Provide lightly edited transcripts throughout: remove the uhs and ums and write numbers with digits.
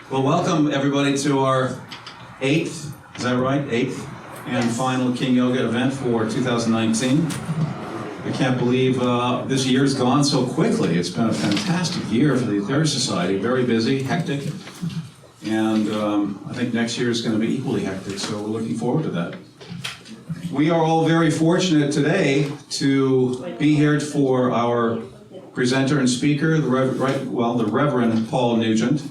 Well, welcome everybody to our eighth and final King Yoga event for 2019. I can't believe this year's gone so quickly. It's been a fantastic year for the Aetherius Society. Very busy, hectic, and I think next year is going to be equally hectic, so we're looking forward to that. We are all very fortunate today to be here for our presenter and speaker, the Reverend Paul Nugent.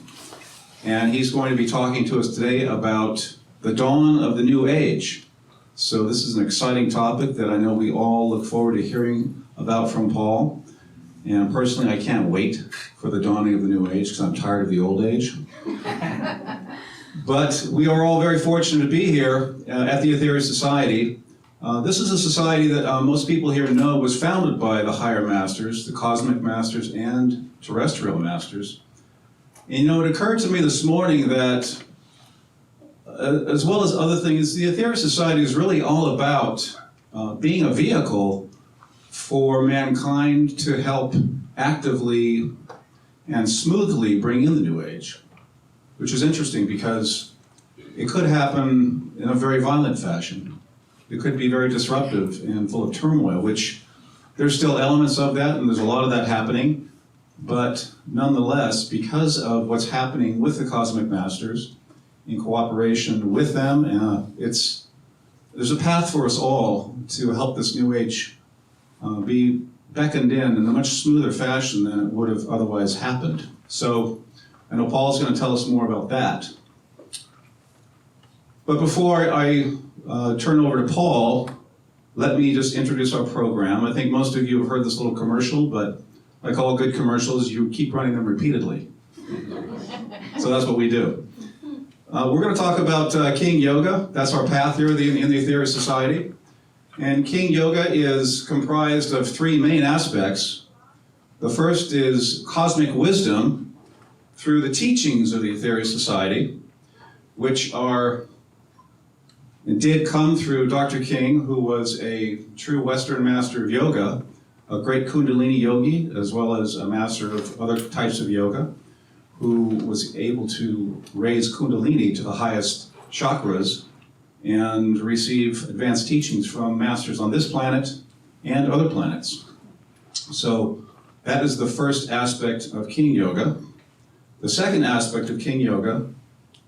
And he's going to be talking to us today about the dawn of the new age. So this is an exciting topic that I know we all look forward to hearing about from Paul. And personally, I can't wait for the dawning of the new age because I'm tired of the old age. But we are all very fortunate to be here at the Aetherius Society. This is a society that most people here know was founded by the higher masters, the cosmic masters and terrestrial masters. And you know, it occurred to me this morning that, as well as other things, the Aetherius Society is really all about being a vehicle for mankind to help actively and smoothly bring in the new age, which is interesting because it could happen in a very violent fashion. It could be very disruptive and full of turmoil, which there's still elements of that, and there's a lot of that happening. But nonetheless, because of what's happening with the Cosmic Masters, in cooperation with them, there's a path for us all to help this New Age be beckoned in a much smoother fashion than it would have otherwise happened. So I know Paul's going to tell us more about that. But before I turn over to Paul, let me just introduce our program. I think most of you have heard this little commercial, but like all good commercials, you keep running them repeatedly. So that's what we do. We're going to talk about King Yoga. That's our path here in the Aetherius Society. And King Yoga is comprised of three main aspects. The first is cosmic wisdom through the teachings of the Aetherius Society, which did come through Dr. King, who was a true Western master of yoga, a great Kundalini yogi, as well as a master of other types of yoga, who was able to raise Kundalini to the highest chakras and receive advanced teachings from masters on this planet and other planets. So that is the first aspect of King Yoga. The second aspect of King Yoga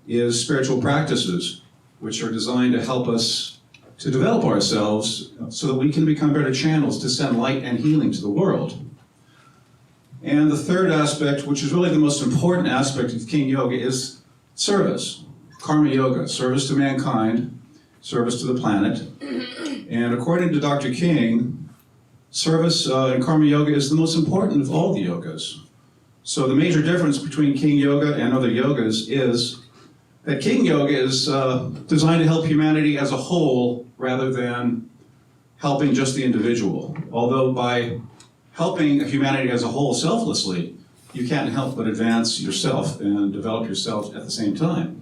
is spiritual practices, which are designed to help us to develop ourselves so that we can become better channels to send light and healing to the world. And the third aspect, which is really the most important aspect of King Yoga, is service. Karma Yoga, service to mankind, service to the planet. And according to Dr. King, service in Karma Yoga is the most important of all the yogas. So the major difference between King Yoga and other yogas is that King Yoga is designed to help humanity as a whole rather than helping just the individual. Although by helping humanity as a whole selflessly, you can't help but advance yourself and develop yourself at the same time.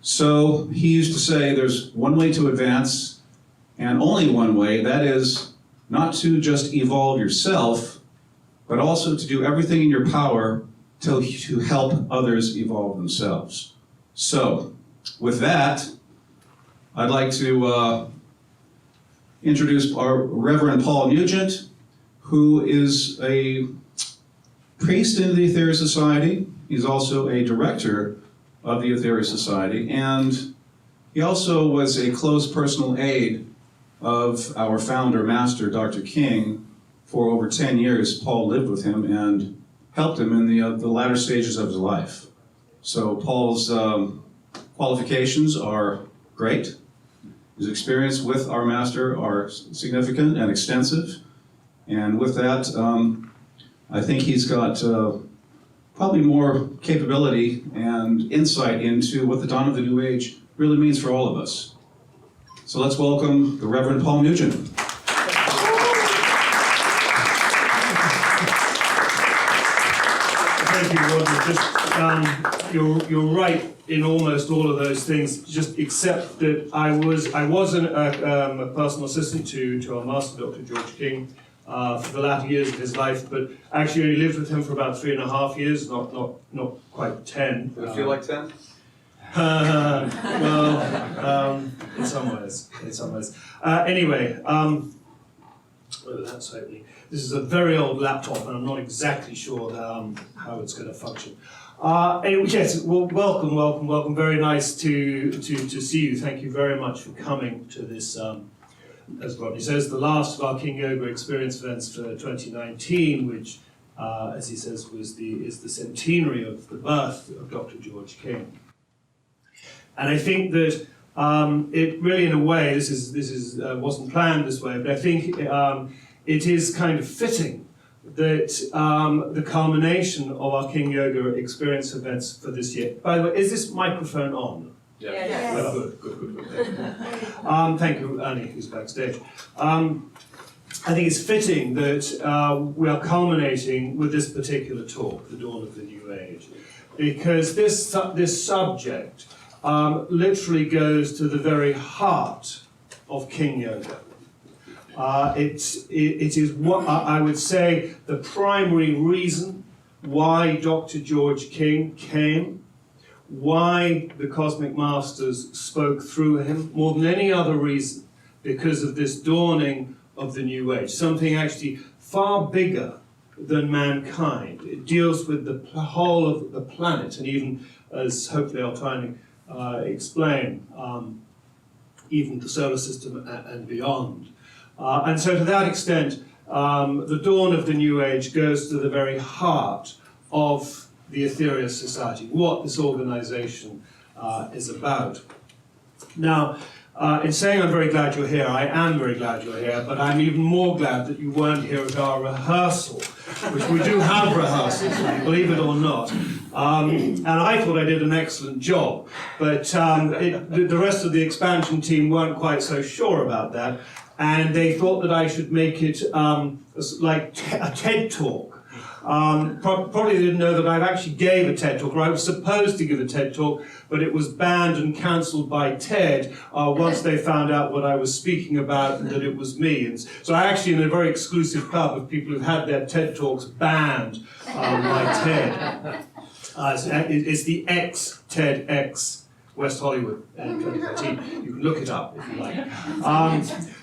So he used to say there's one way to advance and only one way, that is not to just evolve yourself, but also to do everything in your power to help others evolve themselves. So, with that, I'd like to introduce our Reverend Paul Nugent, who is a priest in the Aetherius Society. He's also a director of the Aetherius Society, and he also was a close personal aide of our founder, Master Dr. King. For over 10 years, Paul lived with him and helped him in the latter stages of his life. So Paul's qualifications are great. His experience with our master are significant and extensive. And with that, I think he's got probably more capability and insight into what the dawn of the new age really means for all of us. So let's welcome the Reverend Paul Nugent. Thank you, Roger. You're right in almost all of those things, just except that I was a personal assistant to our master, Dr. George King. for the latter years of his life, but actually only lived with him for about 3.5 years, not quite 10. Does it feel like 10? Well, in some ways. Anyway, oh, that's opening. This is a very old laptop, and I'm not exactly sure how it's going to function. Anyway, yes, well, welcome. Very nice to see you. Thank you very much for coming to this, as Rodney says, the last of our King Yoga experience events for 2019, which, as he says, is the centenary of the birth of Dr. George King. And I think that it really, in a way, this is wasn't planned this way, but I think it is kind of fitting that the culmination of our King Yoga experience events for this year. By the way, is this microphone on? Yeah. Yes. Well, good. Thank you, Annie, who's backstage. I think it's fitting that we are culminating with this particular talk, The Dawn of the New Age, because this subject literally goes to the very heart of King Yoga. It is what I would say the primary reason why Dr. George King came, why the Cosmic Masters spoke through him, more than any other reason, because of this dawning of the New Age, something actually far bigger than mankind. It deals with the whole of the planet, and even, as hopefully I'll try and explain, even the solar system and beyond. And so to that extent, the dawn of the New Age goes to the very heart of the Aetherius Society, what this organization is about. Now, in saying I'm very glad you're here, I am very glad you're here, but I'm even more glad that you weren't here at our rehearsal, which we do have rehearsals, believe it or not. And I thought I did an excellent job, but the rest of the expansion team weren't quite so sure about that, and they thought that I should make it like a TED Talk. Probably didn't know that I actually gave a TED Talk, or I was supposed to give a TED Talk, but it was banned and cancelled by TED once they found out what I was speaking about and that it was me. And so I actually in a very exclusive club of people who've had their TED Talks banned by TED. It's the ex-TEDx West Hollywood in 2013. You can look it up if you like.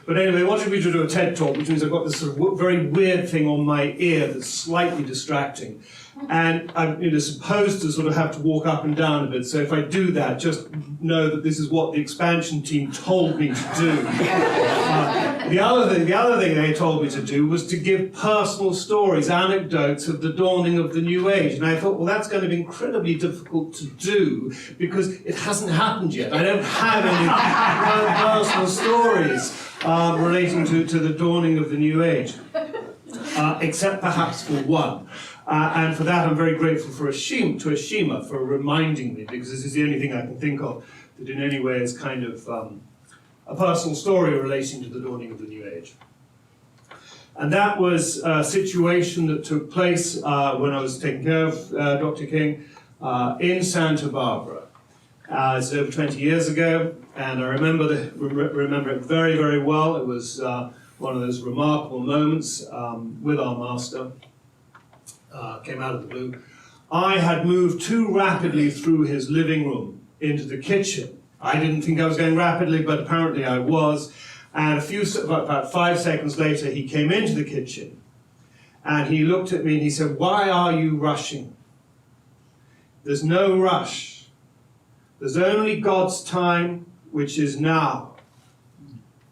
But anyway, they wanted me to do a TED Talk, which means I've got this sort of very weird thing on my ear that's slightly distracting. And I'm supposed to sort of have to walk up and down a bit, so if I do that, just know that this is what the expansion team told me to do. The other thing they told me to do was to give personal stories, anecdotes of the dawning of the New Age. And I thought, well, that's going to be incredibly difficult to do because it hasn't happened yet. I don't have any personal stories relating to the dawning of the New Age, except perhaps for one. And for that, I'm very grateful to Ashima for reminding me, because this is the only thing I can think of that in any way is kind of a personal story relating to the dawning of the New Age. And that was a situation that took place when I was taking care of Dr. King in Santa Barbara. It's over 20 years ago, and I remember it very, very well. It was one of those remarkable moments with our master. Came out of the blue. I had moved too rapidly through his living room into the kitchen. I didn't think I was going rapidly, but apparently I was. And about 5 seconds later, he came into the kitchen, and he looked at me and he said, "Why are you rushing? There's no rush. There's only God's time, which is now.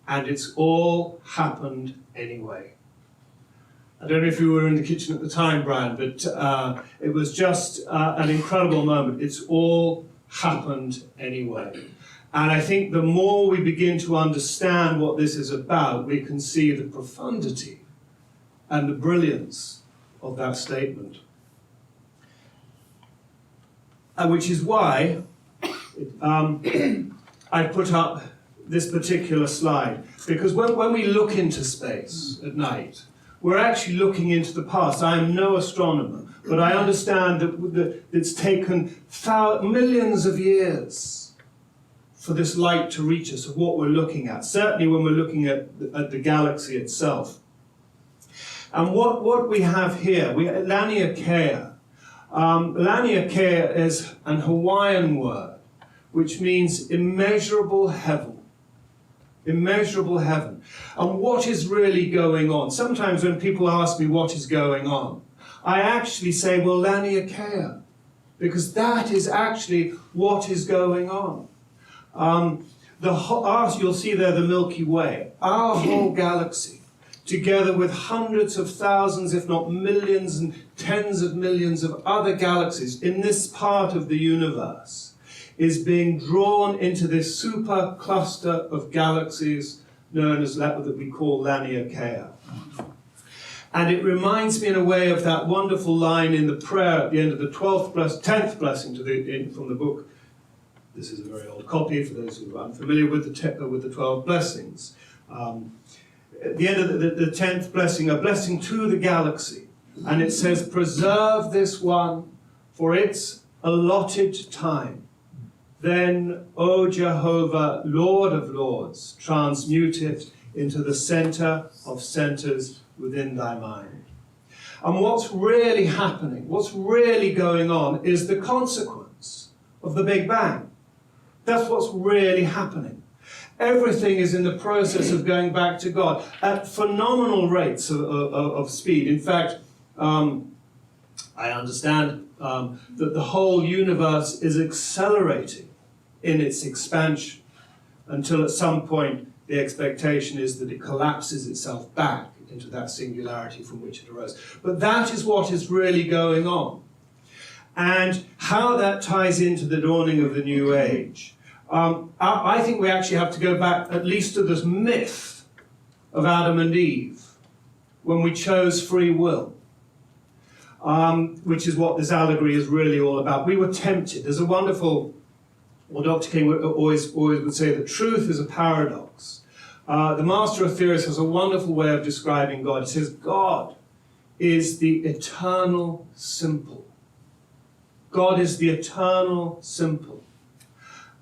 And it's all happened anyway." I don't know if you were in the kitchen at the time, Brian, but it was just an incredible moment. It's all happened anyway. And I think the more we begin to understand what this is about, we can see the profundity and the brilliance of that statement. Which is why I put up this particular slide. Because when we look into space at night, we're actually looking into the past. I am no astronomer, but I understand that it's taken millions of years for this light to reach us, of what we're looking at, certainly when we're looking at the galaxy itself. And what we have here, Laniakea. Laniakea is an Hawaiian word which means immeasurable heaven. Immeasurable heaven. And what is really going on? Sometimes when people ask me what is going on, I actually say, well, Laniakea, because that is actually what is going on. You'll see there the Milky Way, our whole galaxy, together with hundreds of thousands, if not millions and tens of millions of other galaxies in this part of the universe, is being drawn into this super cluster of galaxies known as that we call Laniakea. And it reminds me in a way of that wonderful line in the prayer at the end of the 10th blessing from the book. This is a very old copy for those who are unfamiliar with the 12 blessings. At the end of the 10th blessing, a blessing to the galaxy. And it says, preserve this one for its allotted time. Then, O Jehovah, Lord of Lords, transmute it into the center of centers within thy mind. And what's really happening, what's really going on, is the consequence of the Big Bang. That's what's really happening. Everything is in the process of going back to God at phenomenal rates of speed. In fact, I understand that the whole universe is accelerating in its expansion until at some point the expectation is that it collapses itself back into that singularity from which it arose. But that is what is really going on. And how that ties into the dawning of the New Age, I think we actually have to go back at least to this myth of Adam and Eve, when we chose free will, which is what this allegory is really all about. We were tempted. There's a wonderful, well, Dr. King always would say that truth is a paradox. The master Aetherius has a wonderful way of describing God. He says, God is the eternal simple. God is the eternal simple.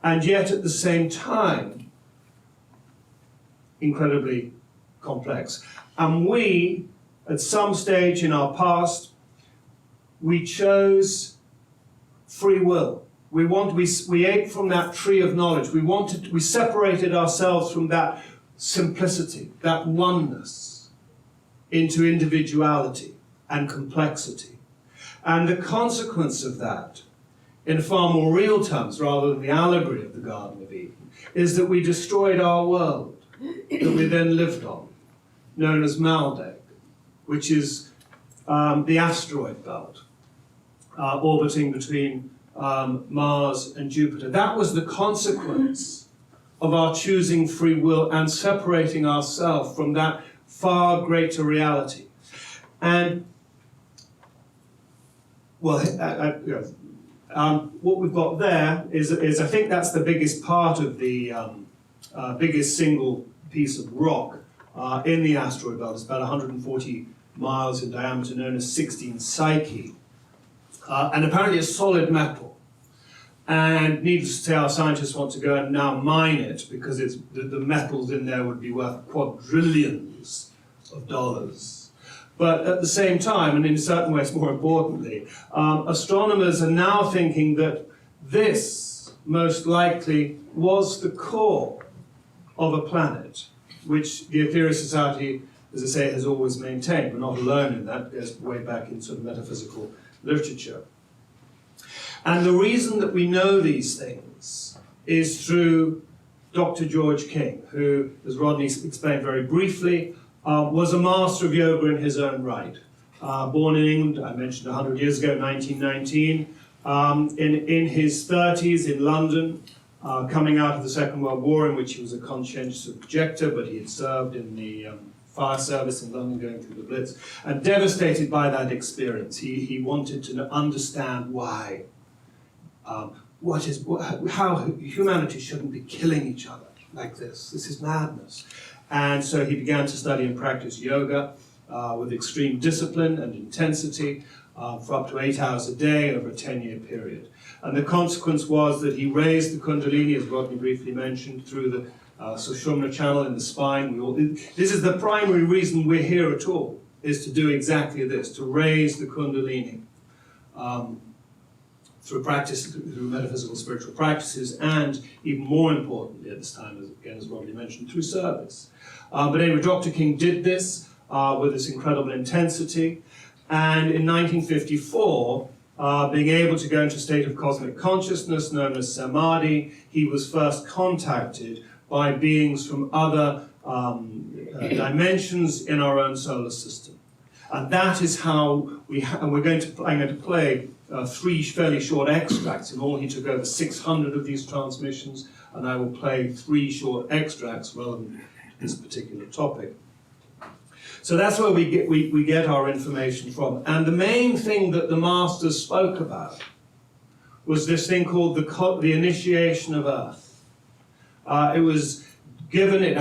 And yet at the same time, incredibly complex. And we, at some stage in our past, we chose free will. We ate from that tree of knowledge. We separated ourselves from that simplicity, that oneness, into individuality and complexity. And the consequence of that, in far more real terms, rather than the allegory of the Garden of Eden, is that we destroyed our world that we then lived on, known as Maldek, which is the asteroid belt, orbiting between Mars and Jupiter. That was the consequence of our choosing free will and separating ourselves from that far greater reality. And, well, what we've got there is I think that's the biggest part of the biggest single piece of rock in the asteroid belt. It's about 140 miles in diameter, known as 16 Psyche, and apparently a solid metal. And needless to say, our scientists want to go and now mine it, because the metals in there would be worth quadrillions of dollars. But at the same time, and in certain ways more importantly, astronomers are now thinking that this most likely was the core of a planet, which the Aetherius Society, as I say, has always maintained. We're not alone in that. It goes way back in sort of metaphysical literature. And the reason that we know these things is through Dr. George King, who, as Rodney explained very briefly, was a master of yoga in his own right. Born in England, I mentioned 100 years ago, 1919. In his 30s in London, coming out of the Second World War, in which he was a conscientious objector, but he had served in the fire service in London going through the Blitz, and devastated by that experience. He wanted to understand why, how humanity shouldn't be killing each other like this. This is madness. And so he began to study and practice yoga with extreme discipline and intensity for up to 8 hours a day over a 10-year period. And the consequence was that he raised the Kundalini, as Rodney briefly mentioned, through the Sushumna channel in the spine. This is the primary reason we're here at all. is to do exactly this, to raise the Kundalini through practice, through metaphysical spiritual practices, and even more importantly at this time, as Rodney mentioned, through service. But anyway, Dr. King did this with this incredible intensity, and in 1954, being able to go into a state of cosmic consciousness known as samadhi, he was first contacted by beings from other dimensions in our own solar system. And that is how I'm going to play 3 fairly short extracts. In all, he took over 600 of these transmissions, and I will play 3 short extracts relevant to this particular topic. So that's where we get our information from. And the main thing that the masters spoke about was this thing called the initiation of Earth. It was given, it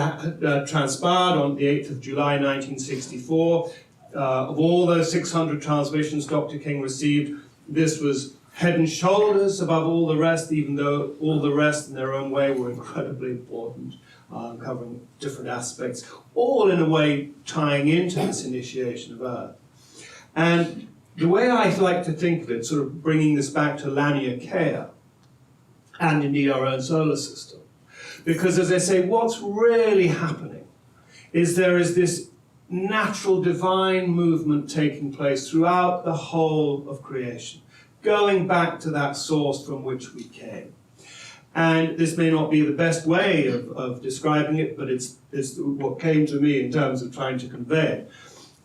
transpired on the 8th of July 1964. Of all those 600 transmissions Dr. King received, this was head and shoulders above all the rest, even though all the rest in their own way were incredibly important, covering different aspects, all in a way tying into this initiation of Earth. And the way I like to think of it, sort of bringing this back to Laniakea, and indeed our own solar system, because as I say, what's really happening is there is this natural divine movement taking place throughout the whole of creation, going back to that source from which we came. And this may not be the best way of describing it, but it's what came to me in terms of trying to convey it.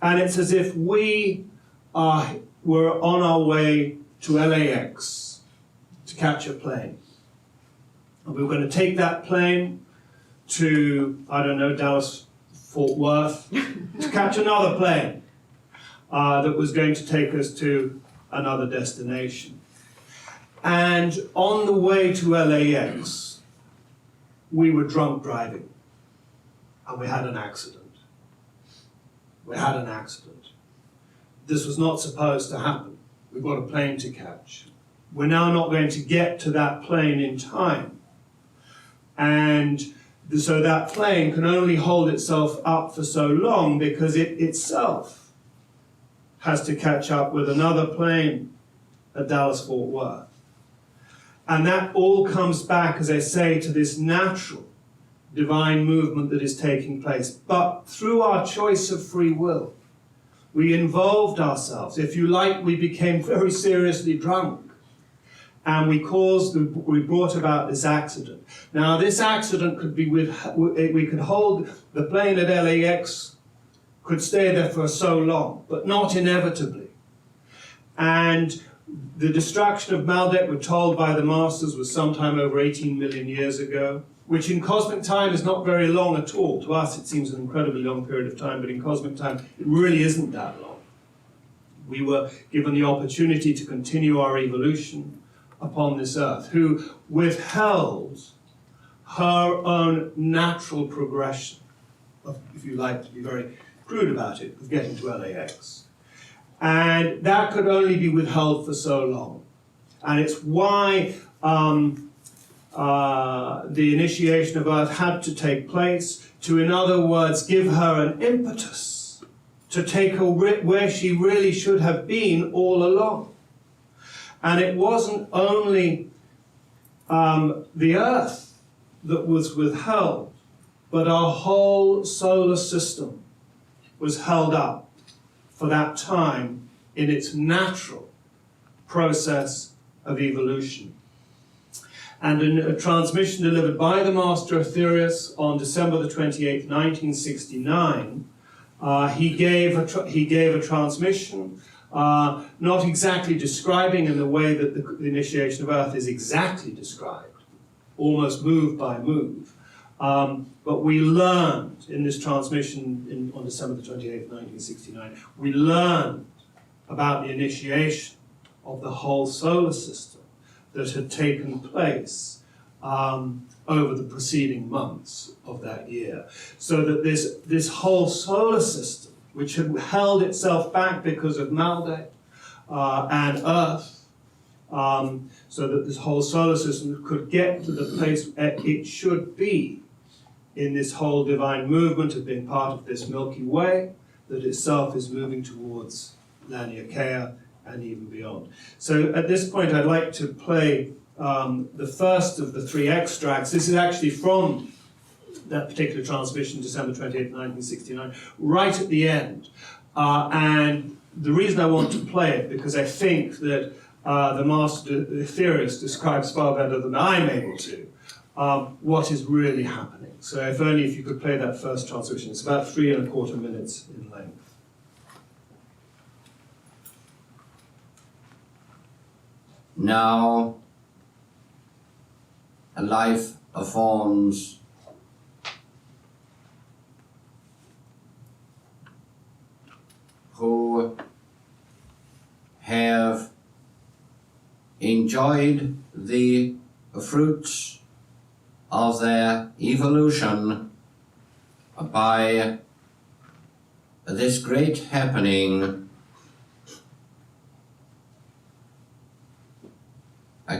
And it's as if we were on our way to LAX to catch a plane. And we were going to take that plane to, I don't know, Dallas, Fort Worth, to catch another plane that was going to take us to another destination. And on the way to LAX, we were drunk driving, and we had an accident. This was not supposed to happen. We've got a plane to catch. We're now not going to get to that plane in time. And so that plane can only hold itself up for so long because it itself has to catch up with another plane at Dallas Fort Worth. And that all comes back, as I say, to this natural divine movement that is taking place. But through our choice of free will, we involved ourselves. If you like, we became very seriously drunk. And we brought about this accident. Now, this accident could be we could hold the plane at LAX, could stay there for so long, but not inevitably. And the destruction of Maldek, we're told by the masters, was sometime over 18 million years ago, which in cosmic time is not very long at all. To us, it seems an incredibly long period of time, but in cosmic time, it really isn't that long. We were given the opportunity to continue our evolution upon this earth, who withheld her own natural progression, of, if you like to be very crude about it, of getting to LAX. And that could only be withheld for so long. And it's why the initiation of Earth had to take place, to, in other words, give her an impetus to take her where she really should have been all along. And it wasn't only the Earth that was withheld, but our whole solar system was held up for that time in its natural process of evolution. And in a transmission delivered by the Master Aetherius on December the 28th, 1969, he gave a transmission, not exactly describing in the way that the initiation of Earth is exactly described, almost move by move. But we learned in this transmission on December the 28th, 1969, we learned about the initiation of the whole solar system that had taken place over the preceding months of that year. So that this whole solar system, which had held itself back because of Maldek and Earth, so that this whole solar system could get to the place it should be in this whole divine movement of being part of this Milky Way, that itself is moving towards Laniakea and even beyond. So at this point I'd like to play the first of the three extracts. This is actually from that particular transmission, December 28, 1969, right at the end. And the reason I want to play it, because I think that the master Aetherius describes far better than I'm able to what is really happening. So if you could play that first transmission. It's about 3¼ minutes in length. Now, a life of forms who have enjoyed the fruits of their evolution by this great happening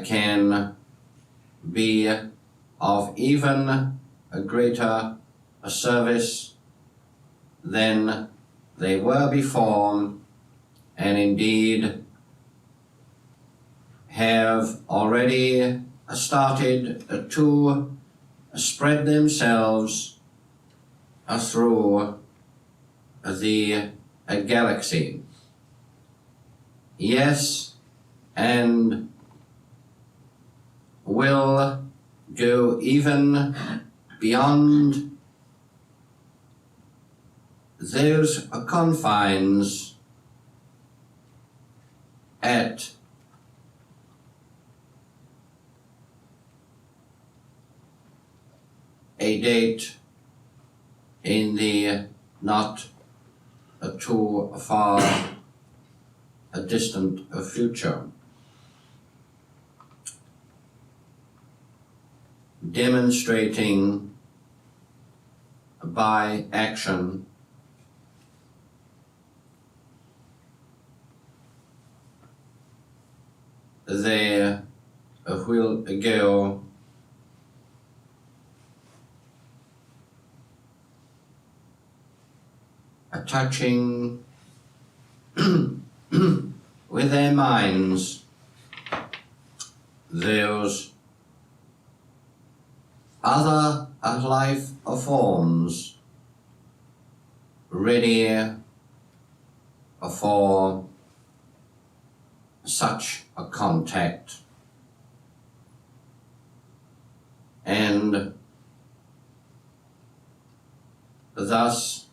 can be of even a greater service than they were before, and indeed have already started to spread themselves through the galaxy. Yes, and will go even beyond those confines at a date in the not too far a distant future, demonstrating by action they will go touching with their minds those other life forms ready for such a contact, and thus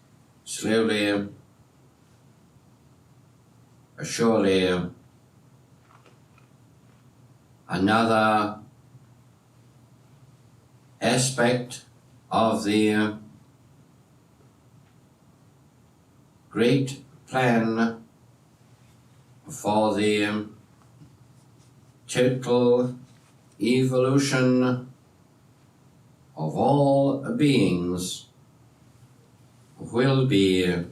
slowly, surely, another aspect of the great plan for the total evolution of all beings will be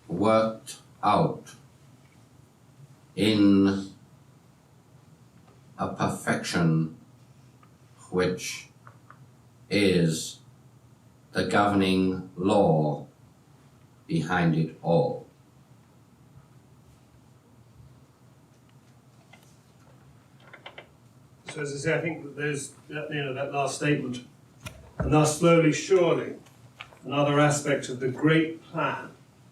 worked out in a perfection which is the governing law behind it all. So as I say, I think that there's that last statement, and thus slowly, surely, another aspect of the great plan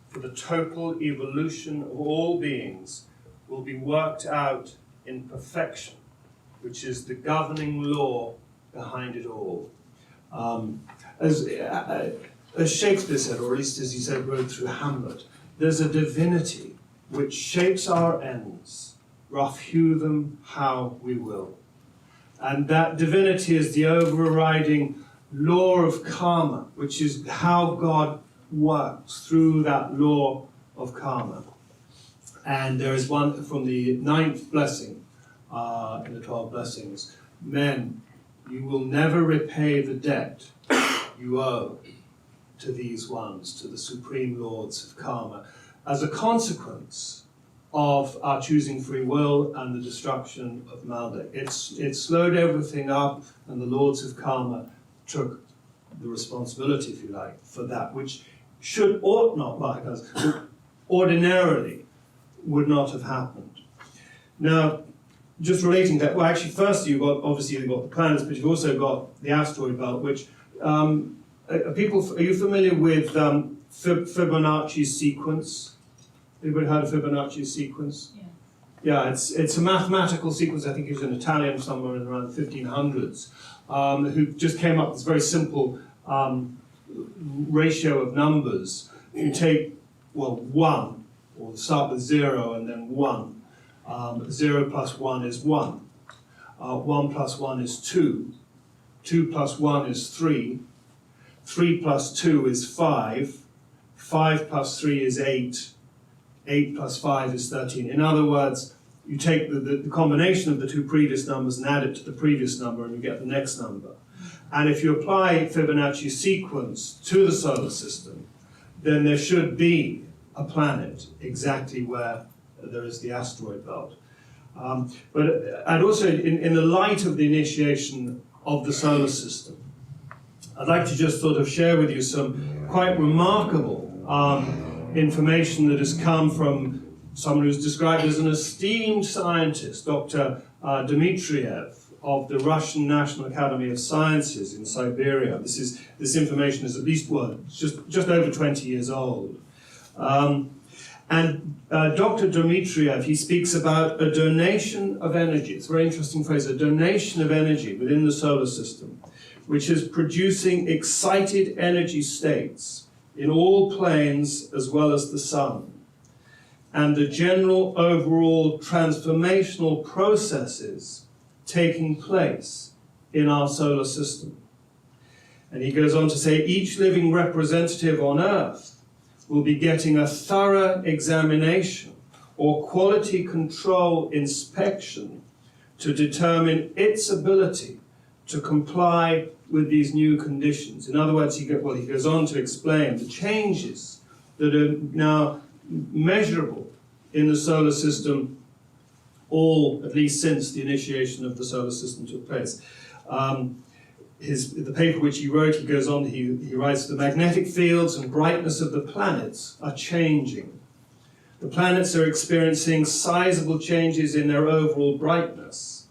for the total evolution of all beings will be worked out in perfection, which is the governing law behind it all. As Shakespeare said, or at least as he said, wrote through Hamlet, there's a divinity which shapes our ends, rough hew them how we will. And that divinity is the overriding law of karma, which is how God works through that law of karma. And there is one from the 9th blessing in the 12 blessings. Men, you will never repay the debt you owe to these ones, to the supreme lords of karma, as a consequence of our choosing free will and the destruction of Maldek. It slowed everything up, and the lords of karma took the responsibility, if you like, for that, which ought not, ordinarily would not have happened. Now, just relating that, well, actually, first you've got the planets, but you've also got the asteroid belt, which are you familiar with Fibonacci's sequence? Anybody heard of Fibonacci's sequence? Yeah. Yeah, it's a mathematical sequence. I think it was in Italian somewhere in around the 1500s, who just came up with this very simple ratio of numbers. You take, well, 1, or start with 0 and then 1. 0 plus 1 is 1. 1 plus 1 is 2. 2 plus 1 is 3. 3 plus 2 is 5. 5 plus 3 is 8. 8 plus 5 is 13. In other words, you take the combination of the two previous numbers and add it to the previous number and you get the next number. And if you apply Fibonacci's sequence to the solar system, then there should be a planet exactly where there is the asteroid belt. And also, in the light of the initiation of the solar system, I'd like to just sort of share with you some quite remarkable information that has come from someone who's described as an esteemed scientist, Dr. Dmitriev of the Russian National Academy of Sciences in Siberia. This information is at least, well, just over 20 years old. And Dr. Dmitriev, he speaks about a donation of energy. It's a very interesting phrase, a donation of energy within the solar system, which is producing excited energy states in all planes as well as the sun, and the general overall transformational processes taking place in our solar system. And he goes on to say, each living representative on Earth will be getting a thorough examination or quality control inspection to determine its ability to comply with these new conditions. In other words, he goes on to explain the changes that are now measurable in the solar system, at least since the initiation of the solar system took place. The paper which he wrote, he goes on, he writes, the magnetic fields and brightness of the planets are changing. The planets are experiencing sizable changes in their overall brightness.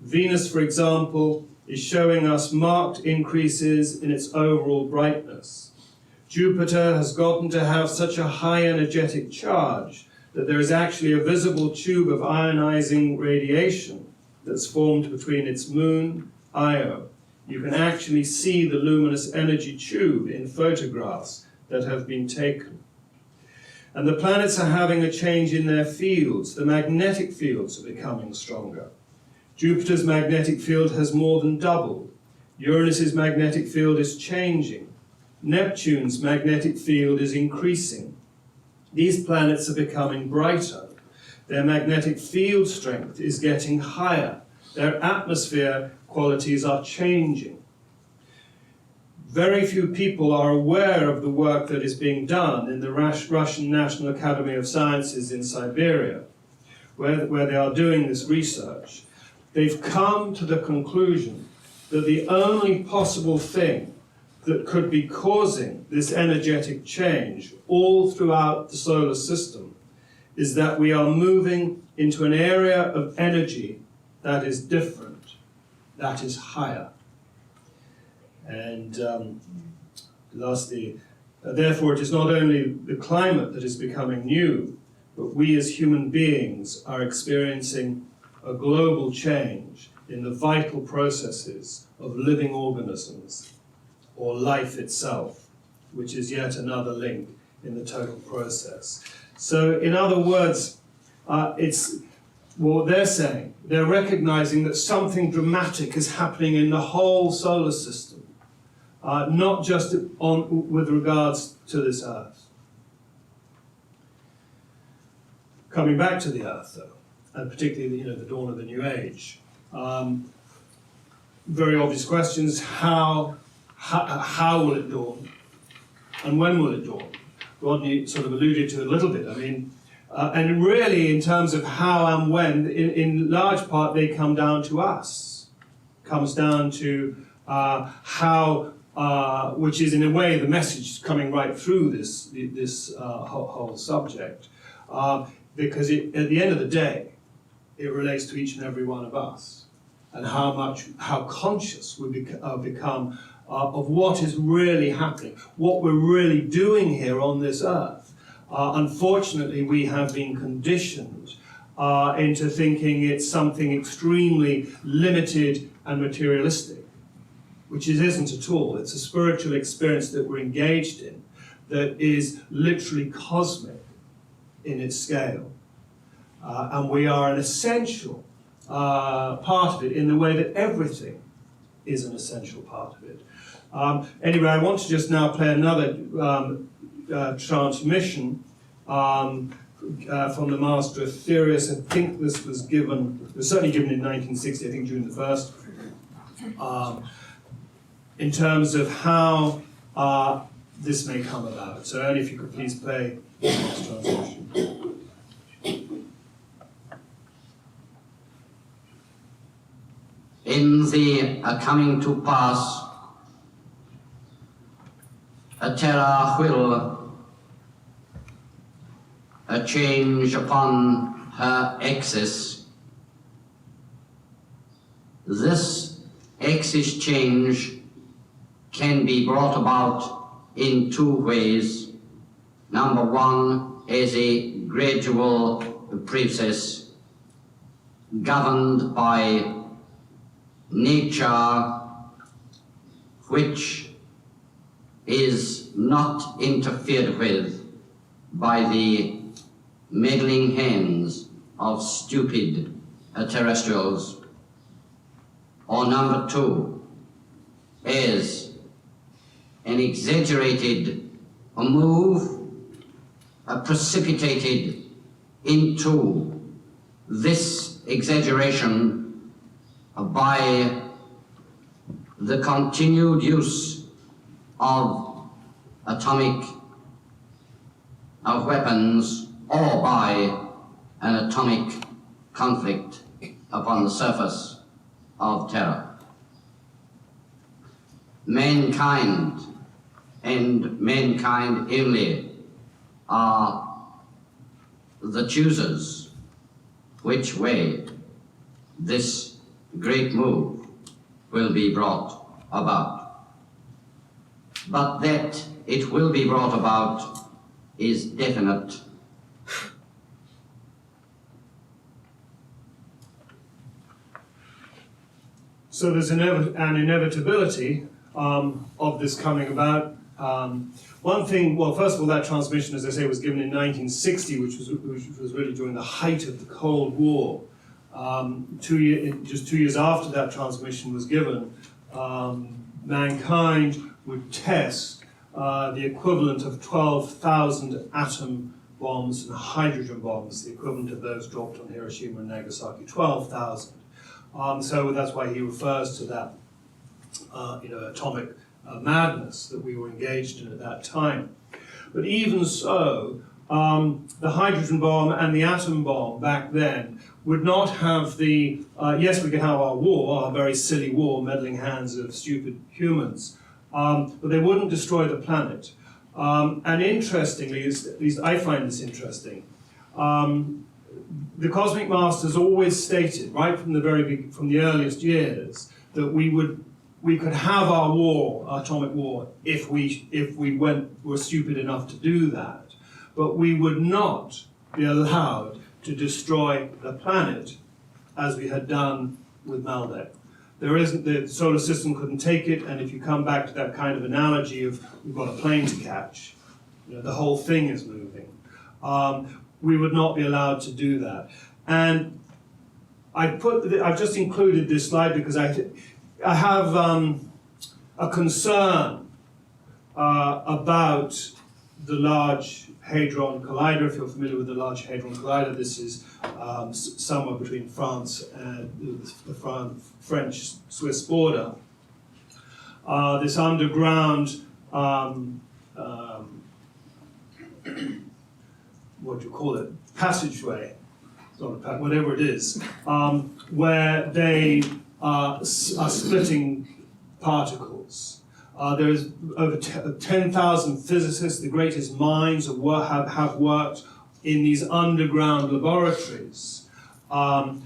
Venus, for example, is showing us marked increases in its overall brightness. Jupiter has gotten to have such a high energetic charge that there is actually a visible tube of ionizing radiation that's formed between its moon, Io. You can actually see the luminous energy tube in photographs that have been taken. And the planets are having a change in their fields. The magnetic fields are becoming stronger. Jupiter's magnetic field has more than doubled. Uranus's magnetic field is changing. Neptune's magnetic field is increasing. These planets are becoming brighter. Their magnetic field strength is getting higher. Their atmosphere qualities are changing. Very few people are aware of the work that is being done in the Russian National Academy of Sciences in Siberia, where they are doing this research. They've come to the conclusion that the only possible thing that could be causing this energetic change all throughout the solar system is that we are moving into an area of energy that is different, that is higher. And lastly, therefore it is not only the climate that is becoming new, but we as human beings are experiencing a global change in the vital processes of living organisms, or life itself, which is yet another link in the total process. So in other words, it's what they're saying. They're recognizing that something dramatic is happening in the whole solar system, not just with regards to this Earth. Coming back to the Earth, though, and particularly the dawn of the New Age, very obvious questions: how will it dawn, and when will it dawn? Rodney sort of alluded to it a little bit. I mean, and really, in terms of how and when, in large part, they come down to us. Comes down to how which is in a way the message coming right through this whole subject, because at the end of the day, it relates to each and every one of us, and how conscious we become of what is really happening, what we're really doing here on this earth. Unfortunately, we have been conditioned into thinking it's something extremely limited and materialistic, which it isn't at all. It's a spiritual experience that we're engaged in that is literally cosmic in its scale. And we are an essential part of it in the way that everything is an essential part of it. Anyway, I want to just now play another transmission from the master Aetherius. I think this was certainly given in 1960, I think June the 1st, in terms of how this may come about. So only if you could please play this transmission. In the coming to pass, a terror will change upon her axis. This axis change can be brought about in two ways. Number one, as a gradual process governed by nature, which is not interfered with by the meddling hands of stupid terrestrials. Or number two, as an exaggerated move precipitated into this exaggeration by the continued use of atomic weapons or by an atomic conflict upon the surface of terror. Mankind, and mankind only, are the choosers which way this great move will be brought about. But that it will be brought about is definite. So there's an inevitability of this coming about. One thing, well, first of all, that transmission, as I say, was given in 1960, which was really during the height of the Cold War. Just 2 years after that transmission was given, mankind would test the equivalent of 12,000 atom bombs and hydrogen bombs, the equivalent of those dropped on Hiroshima and Nagasaki, 12,000. So that's why he refers to that atomic madness that we were engaged in at that time. But even so, the hydrogen bomb and the atom bomb back then would not have the, yes, we could have our war, our very silly war, meddling hands of stupid humans, but they wouldn't destroy the planet. And interestingly, at least I find this interesting, the Cosmic Masters always stated, right from the earliest years, that we could have our war, our atomic war, if we were stupid enough to do that, but we would not be allowed to destroy the planet as we had done with Maldek. The solar system couldn't take it, and if you come back to that kind of analogy of we've got a plane to catch, the whole thing is moving, we would not be allowed to do that. And I've just included this slide because I have a concern about the Large Hadron Collider. If you're familiar with the Large Hadron Collider, this is somewhere between France and the French-Swiss border. This underground, what do you call it, passageway, whatever it is, where they are splitting particles. There is over 10,000 physicists, the greatest minds have worked in these underground laboratories on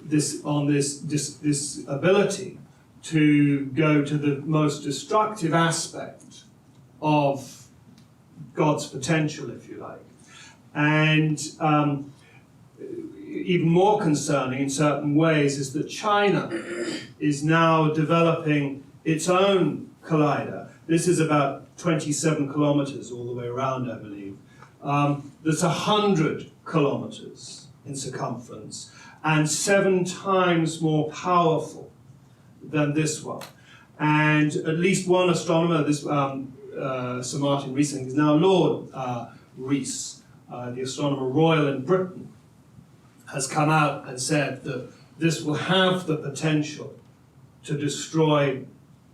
this ability to go to the most destructive aspect of God's potential, if you like. And even more concerning in certain ways is that China is now developing its own collider. This is about 27 kilometers all the way around, I believe. That's 100 kilometers in circumference and 7 times more powerful than this one. And at least one astronomer, this Sir Martin Rees, is now Lord Rees, the Astronomer Royal in Britain, has come out and said that this will have the potential to destroy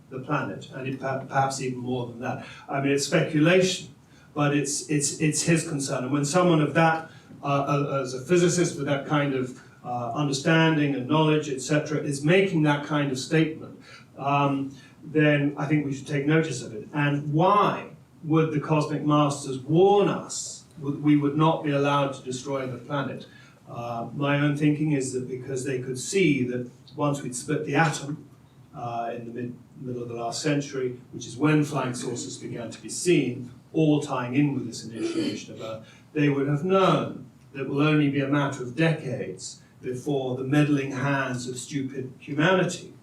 the planet, and perhaps even more than that. I mean, it's speculation, but it's his concern. And when someone of that, as a physicist with that kind of understanding and knowledge, etc., is making that kind of statement, then I think we should take notice of it. And why would the Cosmic Masters warn us we would not be allowed to destroy the planet? My own thinking is that because they could see that once we'd split the atom in the middle of the last century, which is when flying saucers began to be seen, all tying in with this initiation of Earth, they would have known that it will only be a matter of decades before the meddling hands of stupid humanity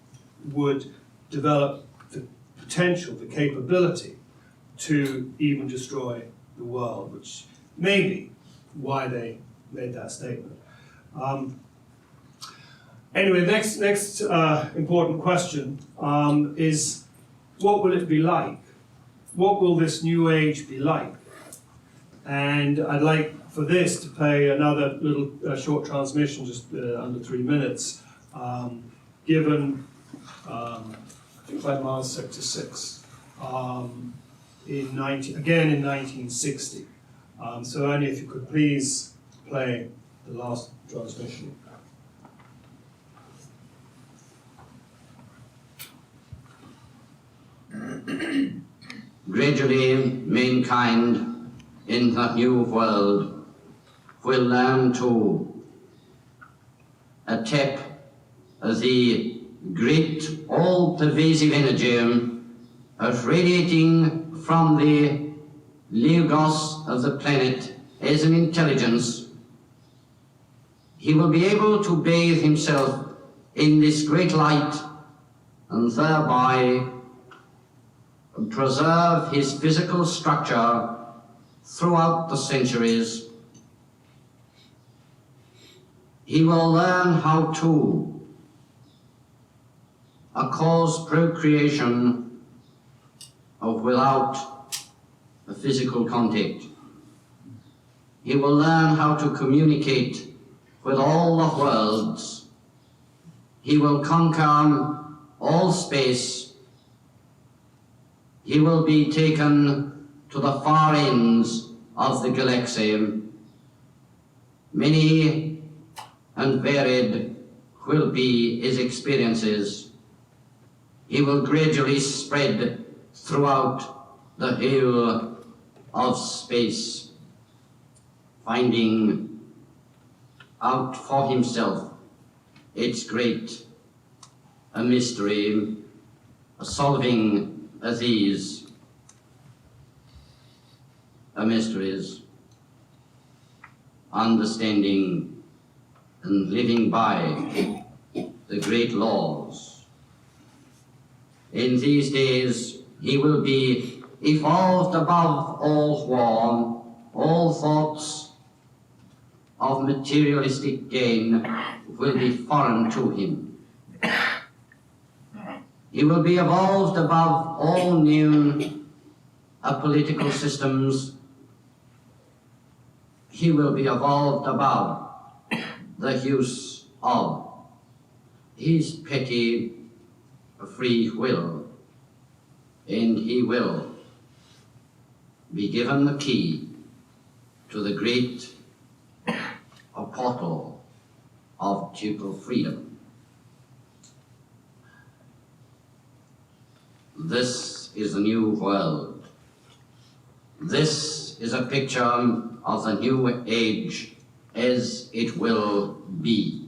would develop the potential, the capability to even destroy the world, which may be why they made that statement. Anyway, next important question is, what will it be like? What will this new age be like? And I'd like for this to play another little short transmission, just under 3 minutes, given, I think by Mars Sector 6, again in 1960. So only if you could please play the last transmission. Gradually, mankind in the new world will learn to tap the great all-pervasive energy radiating from the logos of the planet as an intelligence. He will be able to bathe himself in this great light and thereby preserve his physical structure throughout the centuries. He will learn how to cause procreation without a physical contact. He will learn how to communicate with all the worlds. He will conquer all space. He will be taken to the far ends of the galaxy. Many and varied will be his experiences. He will gradually spread throughout the whole of space, finding out for himself its great mystery, solving these mysteries, understanding and living by the great laws. In these days, he will be evolved above all war, all thoughts of materialistic gain will be foreign to him. He will be evolved above all new political systems. He will be evolved above the use of his petty free will, and he will be given the key to the great portal of total freedom. this is the new world. This is a picture of the new age as it will be.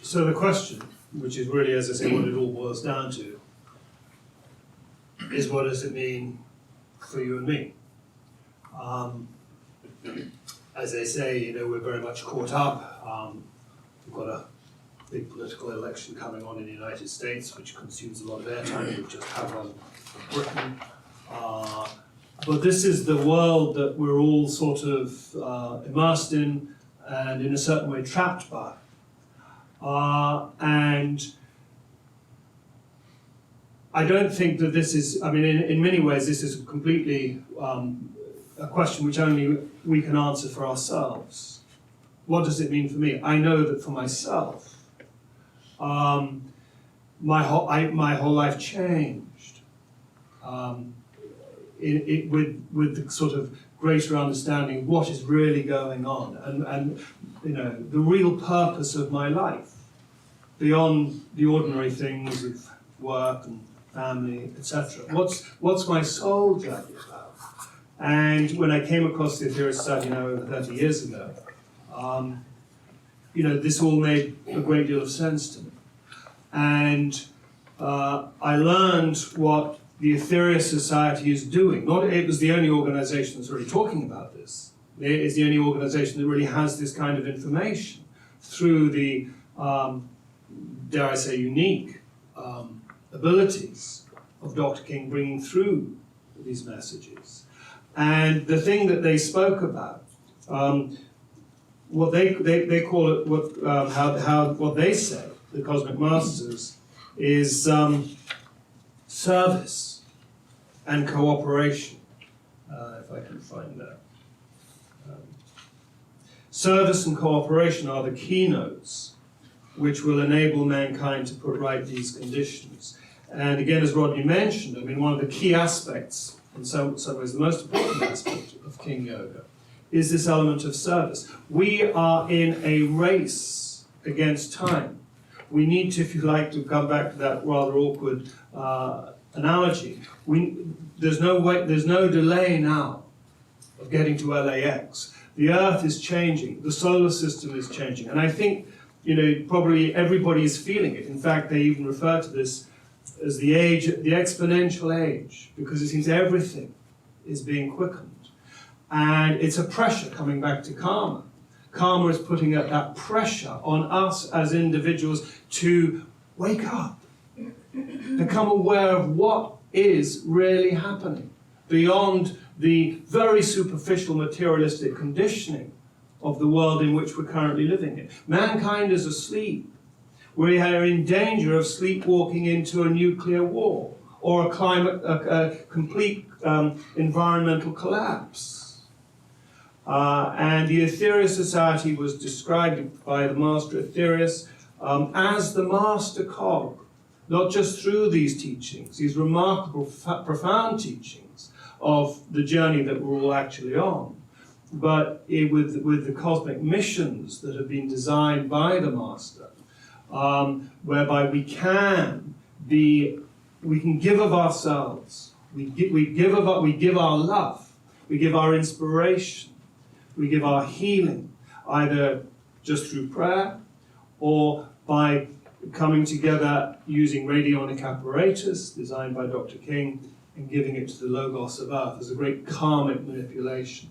So the question, which is really, as I say, what it all boils down to, is what does it mean for you and me? As they say, you know, we're very much caught up. We've got a big political election coming on in the United States, which consumes a lot of airtime. We've just had one in Britain. But this is the world that we're all sort of immersed in and in a certain way trapped by. And I don't think that this is, I mean, in many ways, this is completely a question which only we can answer for ourselves. What does it mean for me? I know that for myself, my whole life changed with the sort of greater understanding of what is really going on and you know, the real purpose of my life beyond the ordinary things of work and family, etc. What's my soul journey about? And when I came across the Aetherius Society now over 30 years ago, you know, this all made a great deal of sense to me. And I learned what the Aetherius Society is doing. It was the only organization that's really talking about this. It is the only organization that really has this kind of information through the, dare I say, unique abilities of Dr. King bringing through these messages. And the thing that they spoke about, what they call it, what they say, the Cosmic Masters, is service and cooperation, if I can find that. Service and cooperation are the keynotes which will enable mankind to put right these conditions. And again, as Rodney mentioned, I mean, one of the key aspects, in some ways the most important aspect of King Yoga, is this element of service. We are in a race against time. We need to, if you like, to come back to that rather awkward analogy. There's no delay now of getting to LAX. The Earth is changing. The solar system is changing. And I think, you know, probably everybody is feeling it. In fact, they even refer to this as the age, the exponential age, because it seems everything is being quickened. And it's a pressure coming back to karma. Karma is putting that pressure on us as individuals to wake up, become aware of what is really happening beyond the very superficial materialistic conditioning of the world in which we're currently living in. Mankind is asleep. We are in danger of sleepwalking into a nuclear war or a complete environmental collapse. And the Aetherius Society was described by the Master Aetherius as the master cog, not just through these teachings, these remarkable, profound teachings of the journey that we're all actually on, but with the cosmic missions that have been designed by the Master, whereby we can give of ourselves, we give our love, we give our inspiration, we give our healing, either just through prayer or by coming together using radionic apparatus designed by Dr. King and giving it to the Logos of Earth as a great karmic manipulation.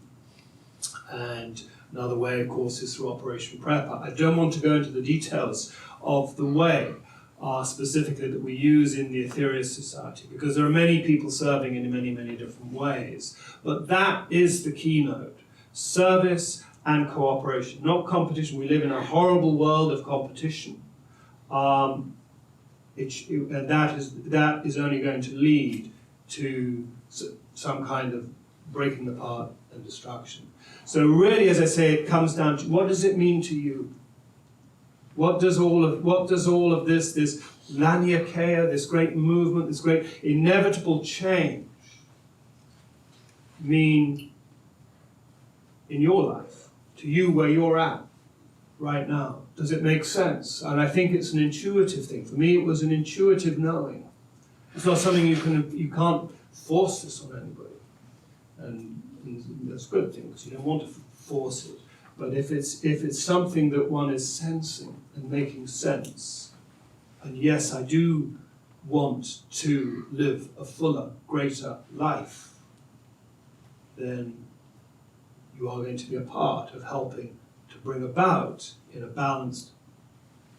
And another way, of course, is through Operation Prepper. I don't want to go into the details of the way specifically that we use in the Aetherius Society, because there are many people serving in many, many different ways. But that is the keynote: service and cooperation, not competition. We live in a horrible world of competition. And that is only going to lead to some kind of breaking apart and destruction. So really, as I say, it comes down to, what does it mean to you? What does all of this Laniakea, this great movement, this great inevitable change mean in your life, to you where you're at right now? Does it make sense? And I think it's an intuitive thing. For me, it was an intuitive knowing. It's not something you can't force this on anybody. And that's a good thing, because you don't want to force it. But if it's something that one is sensing and making sense, and yes, I do want to live a fuller, greater life, then you are going to be a part of helping to bring about, in a balanced,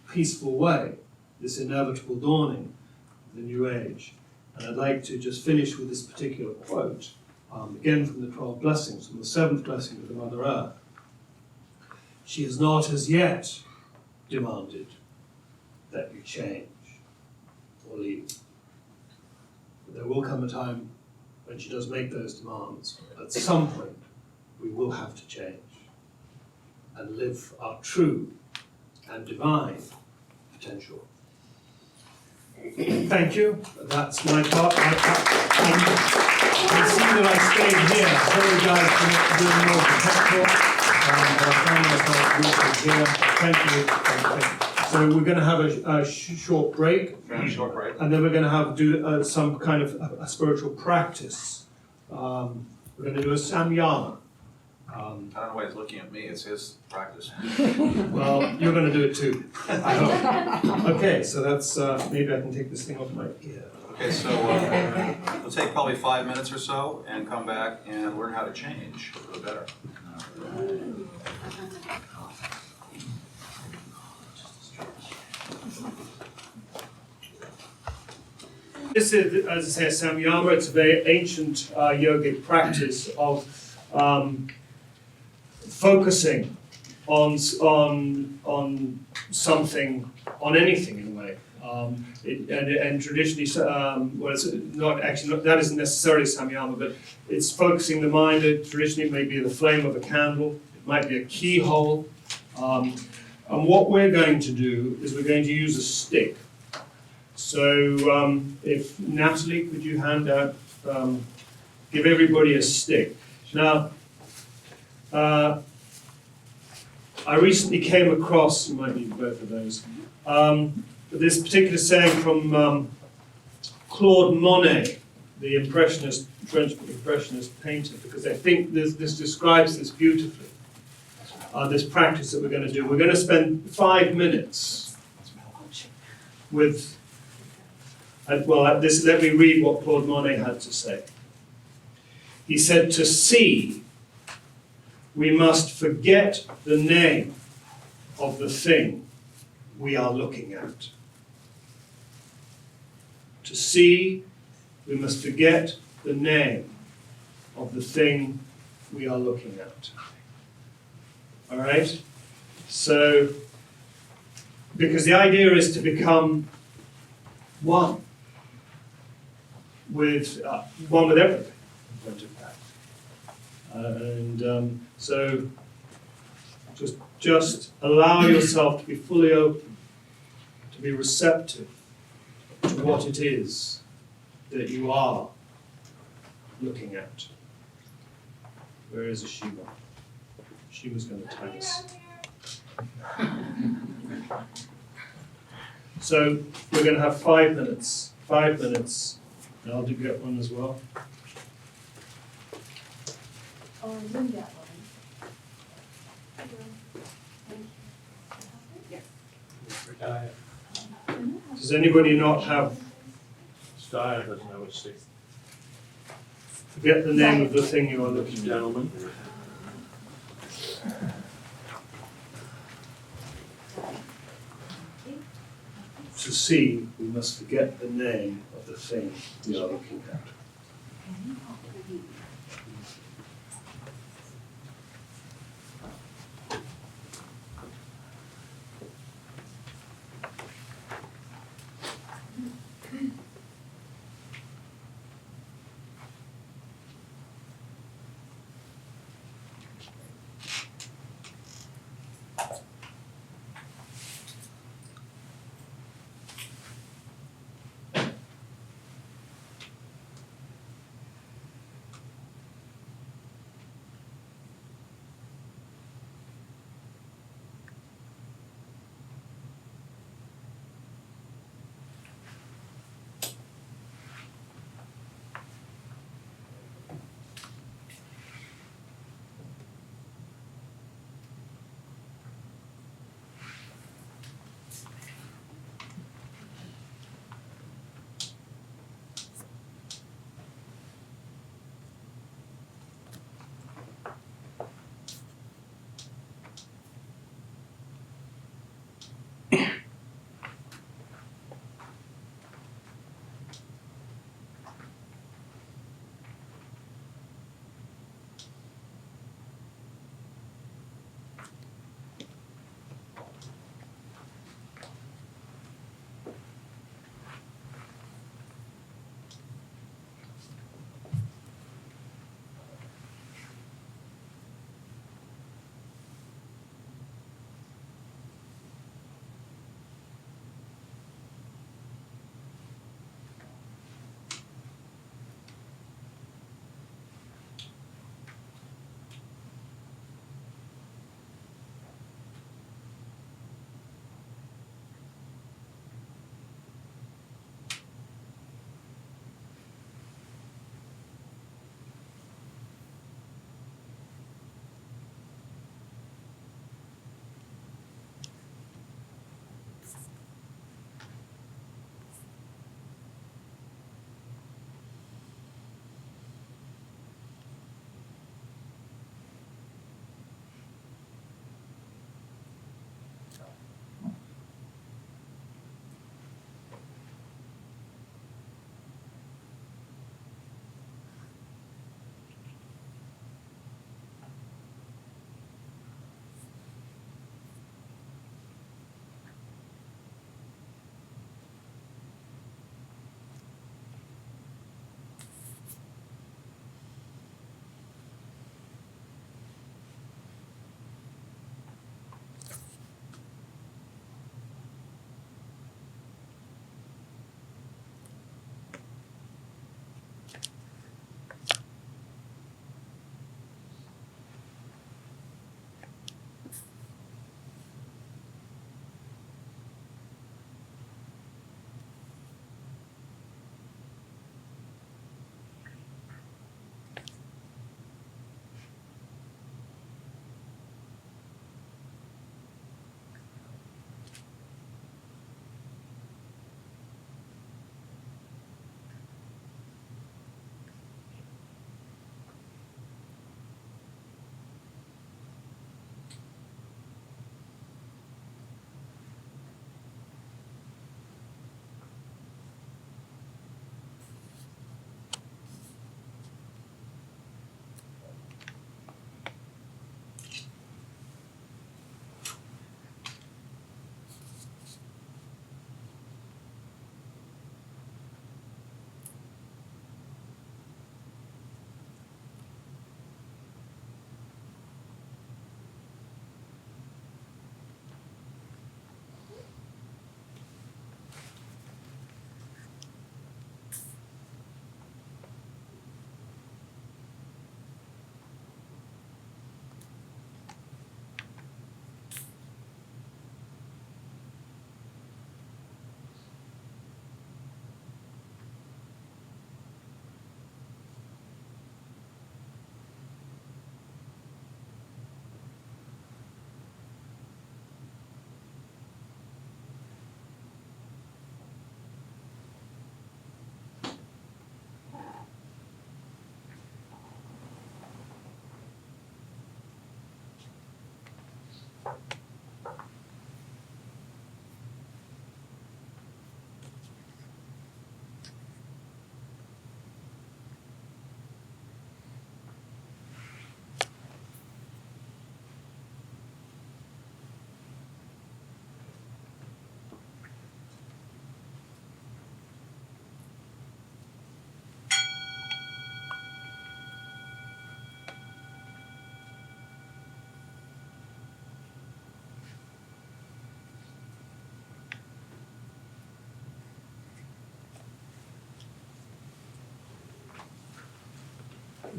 peaceful way, this inevitable dawning of the new age. And I'd like to just finish with this particular quote, again from the 12 blessings, from the 7th blessing of the Mother Earth. She has not as yet demanded that you change or leave. But there will come a time when she does make those demands. At some point, we will have to change and live our true and divine potential. Thank you. That's my part. I see that I stayed here. Sorry guys for not doing more technical. But I found myself here. Thank you. So we're going to have a short break. Short break. And then we're going to do some kind of a spiritual practice. We're going to do a samyama. I don't know why he's looking at me, it's his practice. Well, you're going to do it too, I hope. Okay, so that's, maybe I can take this thing off my ear. Okay, so we'll take probably 5 minutes or so and come back and learn how to change for the better. This is, as I say, samyama. It's a very ancient yogic practice of focusing on something, on anything in a way. And traditionally, well, it's that isn't necessarily samyama, but it's focusing the mind. Traditionally, it may be the flame of a candle, it might be a keyhole. And what we're going to do is we're going to use a stick. So if Natalie, could you hand out, give everybody a stick. Now, I recently came across, you might need both of those, this particular saying from Claude Monet, the Impressionist, French Impressionist painter, because I think this describes this beautifully, this practice that we're going to do. We're going to spend 5 minutes with, let me read what Claude Monet had to say. He said, "To see, we must forget the name of the thing we are looking at. To see, we must forget the name of the thing we are looking at." All right? So, because the idea is to become one with everything in point of fact. So just allow yourself to be fully open, to be receptive to what it is that you are looking at. Where is Ashima? Ashima's going to tag us. So we're going to have 5 minutes. 5 minutes. And I'll get one as well. Oh, you get one. Does anybody not have? Style doesn't know what stick. Forget the name of the thing you are looking at. Gentlemen. To see, we must forget the name of the thing we are looking at.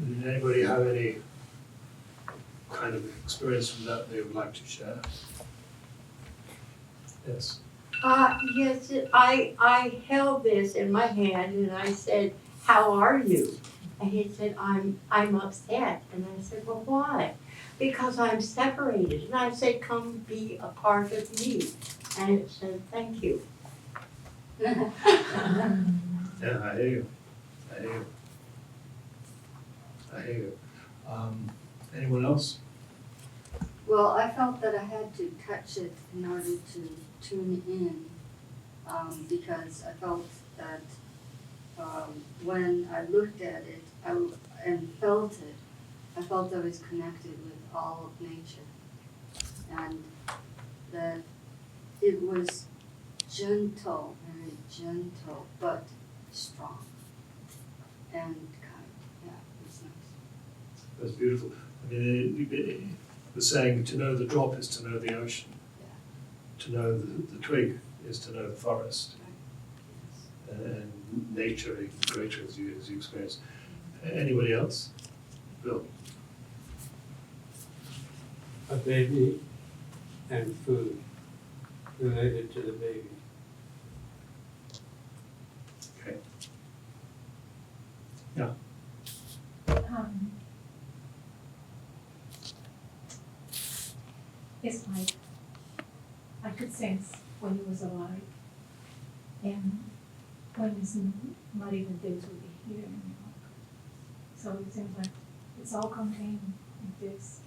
Did anybody have any kind of experience from that they would like to share? Yes. Yes, I held this in my hand and I said, "How are you?" And he said, I'm upset." And I said, "Well, why?" "Because I'm separated." And I said, "Come be a part of me." And it said, "Thank you." Yeah, I hear you. I hear you. I hear you. Anyone else? Well, I felt that I had to touch it in order to tune in, because I felt that when I looked at it and felt it, I felt I was connected with all of nature, and that it was gentle, very gentle, but strong and kind. Yeah, it was nice. That's beautiful. I mean, the saying, to know the drop is to know the ocean. To know the twig is to know the forest. And nature, even greater as you experience. Anybody else? Bill? A baby and food related to the baby. Okay. Yeah. It's like I could sense when he was alive, and when he's not even there to be here anymore. So it seems like it's all contained in this.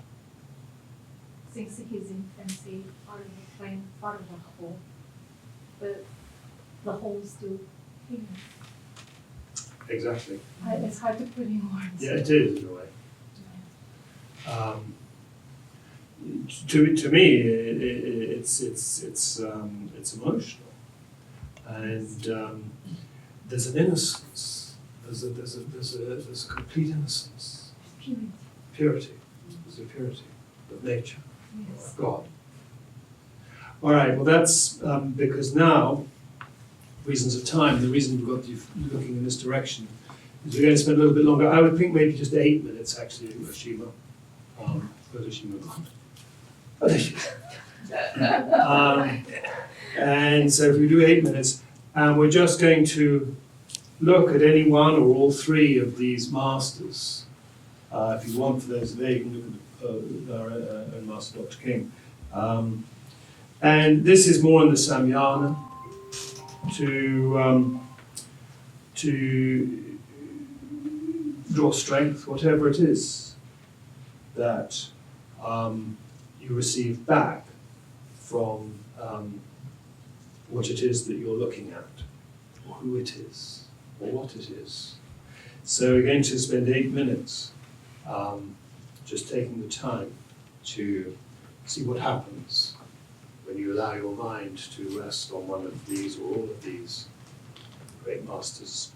Since his infancy, part of the plan, part of the whole, but the whole is still here. Exactly. It's hard to put in words. Yeah, it is in a way. To me, it's emotional, and there's an innocence. There's a complete innocence. Purity. Purity. There's a purity of nature, Yes. of God. All right. Well, that's because now, reasons of time. The reason we've got you looking in this direction is we're going to spend a little bit longer. I would think maybe just 8 minutes actually, Ashima. Where's Ashima gone? Oh, there she is. And so if we do 8 minutes, and we're just going to look at any one or all three of these masters. If you want, for those there, you can look at our own master, Dr. King. And this is more in the Samyana to draw strength, whatever it is that you receive back from what it is that you're looking at, or who it is, or what it is. So we're going to spend 8 minutes just taking the time to see what happens when you allow your mind to rest on one of these or all of these great masters.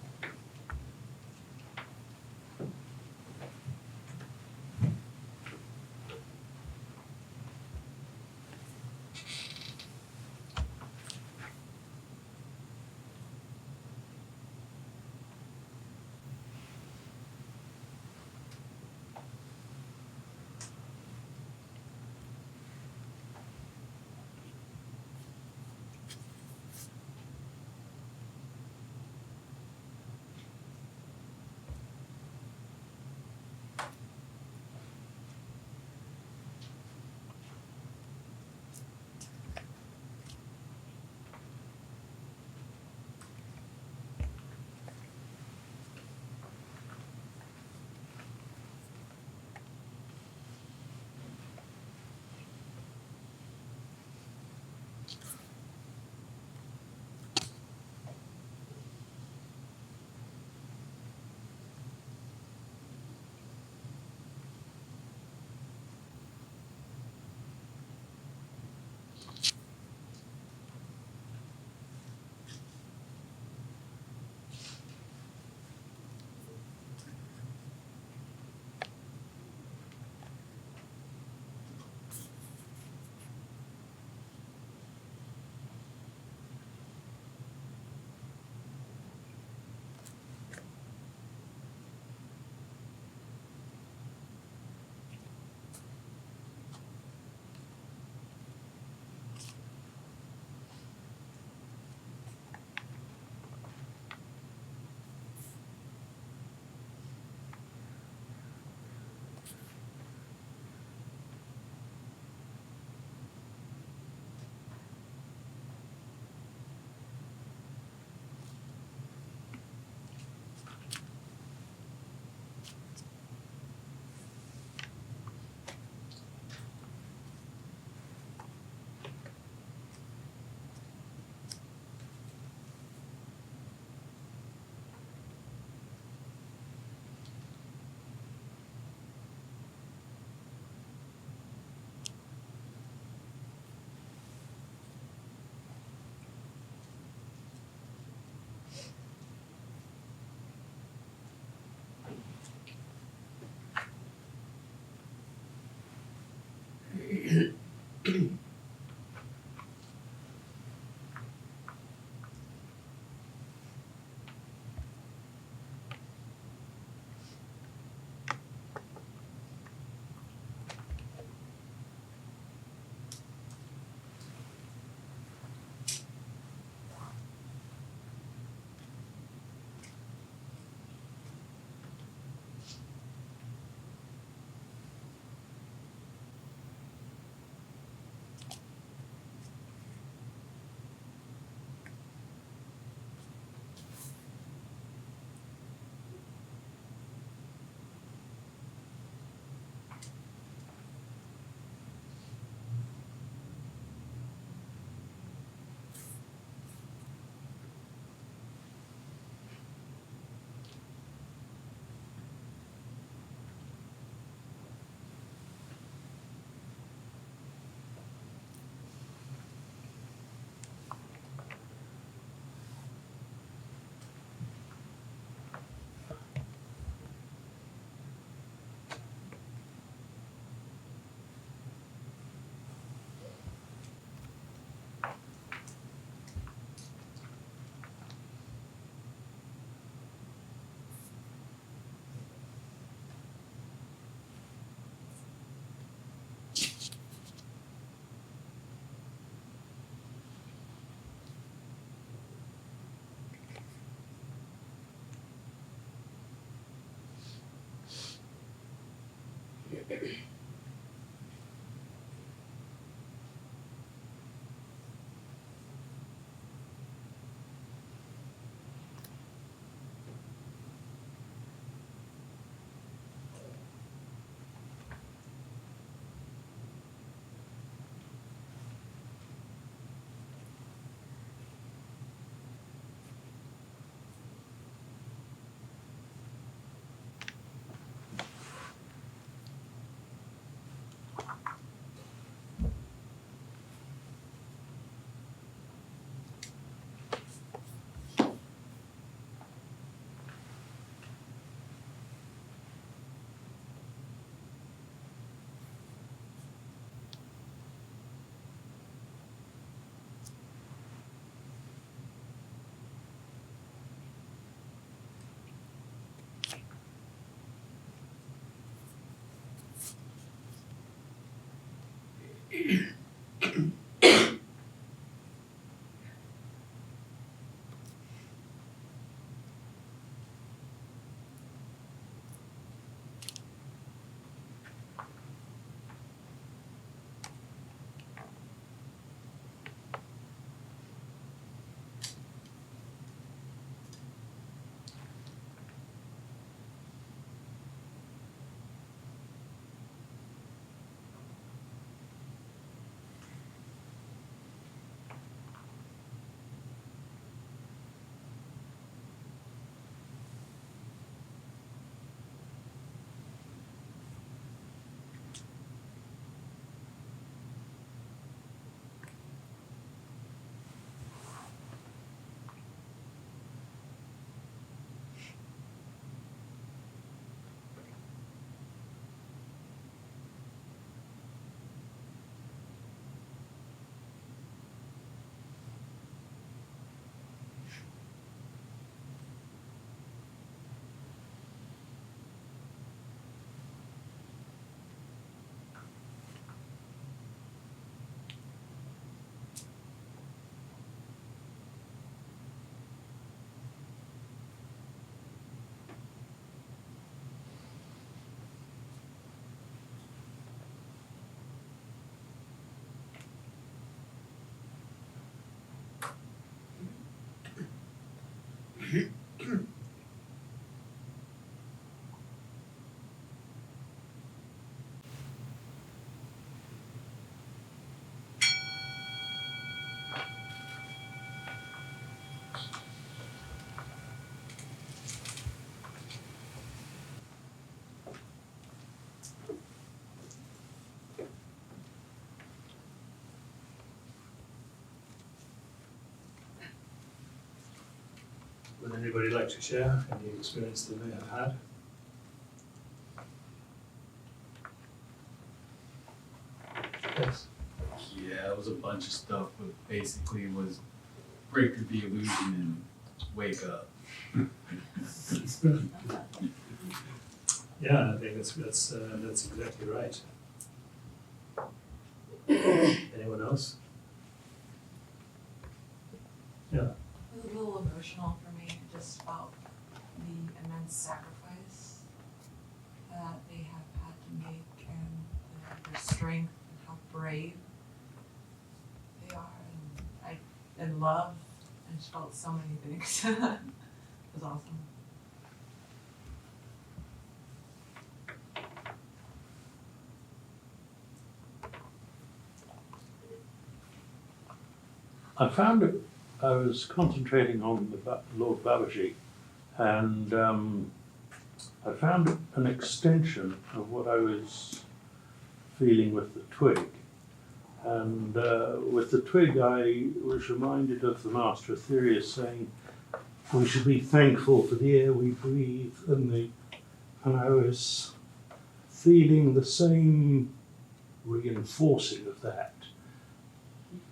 Would anybody like to share any experience they may have had? Yes. Yeah, it was a bunch of stuff, but basically it was break through the illusion and wake up. Yeah, I think that's exactly right. Anyone else? Yeah. It was a little emotional for me. I just felt the immense sacrifice that they have had to make and their strength and how brave they are and love. I just felt so many things. It was awesome. I found it, I was concentrating on the Lord Babaji, and I found an extension of what I was feeling with the twig. And with the twig, I was reminded of the Master Aetherius saying, we should be thankful for the air we breathe, and I was feeling the same reinforcing of that,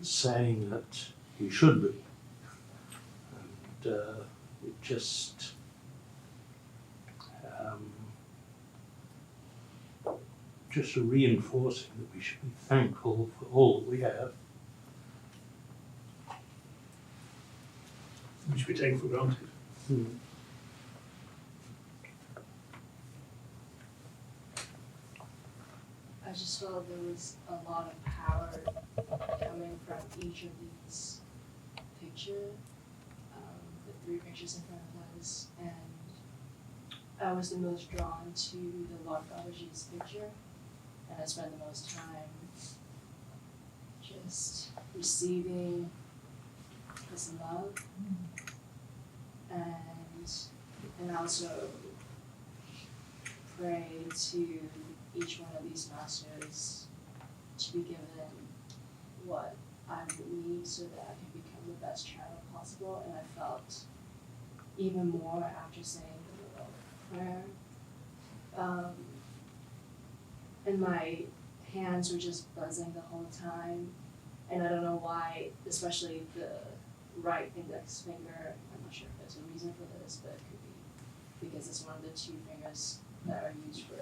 saying that we should be. And it just a reinforcing that we should be thankful for all that we have. Which we take for granted. I just felt there was a lot of power coming from each of these pictures, the 3 pictures in front of us, and I was the most drawn to the Lord Babaji's picture, and I spent the most time just receiving his love, and also pray to each one of these masters to be given what I would need so that I can become the best channel possible. And I felt even more after saying the little prayer. And my hands were just buzzing the whole time. And I don't know why, especially the right index finger, I'm not sure if there's a reason for this, but it could be because it's one of the 2 fingers that are used for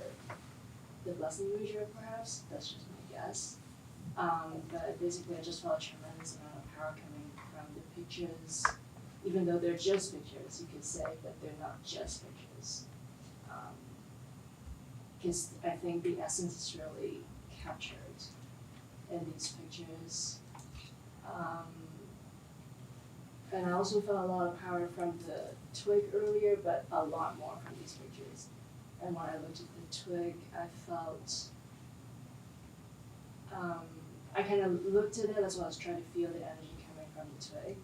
the blessing ritual, perhaps. That's just my guess. But basically, I just felt a tremendous amount of power coming from the pictures, even though they're just pictures, you could say, but they're not just pictures. Because I think the essence is really captured in these pictures. And I also felt a lot of power from the twig earlier, but a lot more from these pictures. And when I looked at the twig, I felt, I kind of looked at it as well as trying to feel the energy coming from the twig.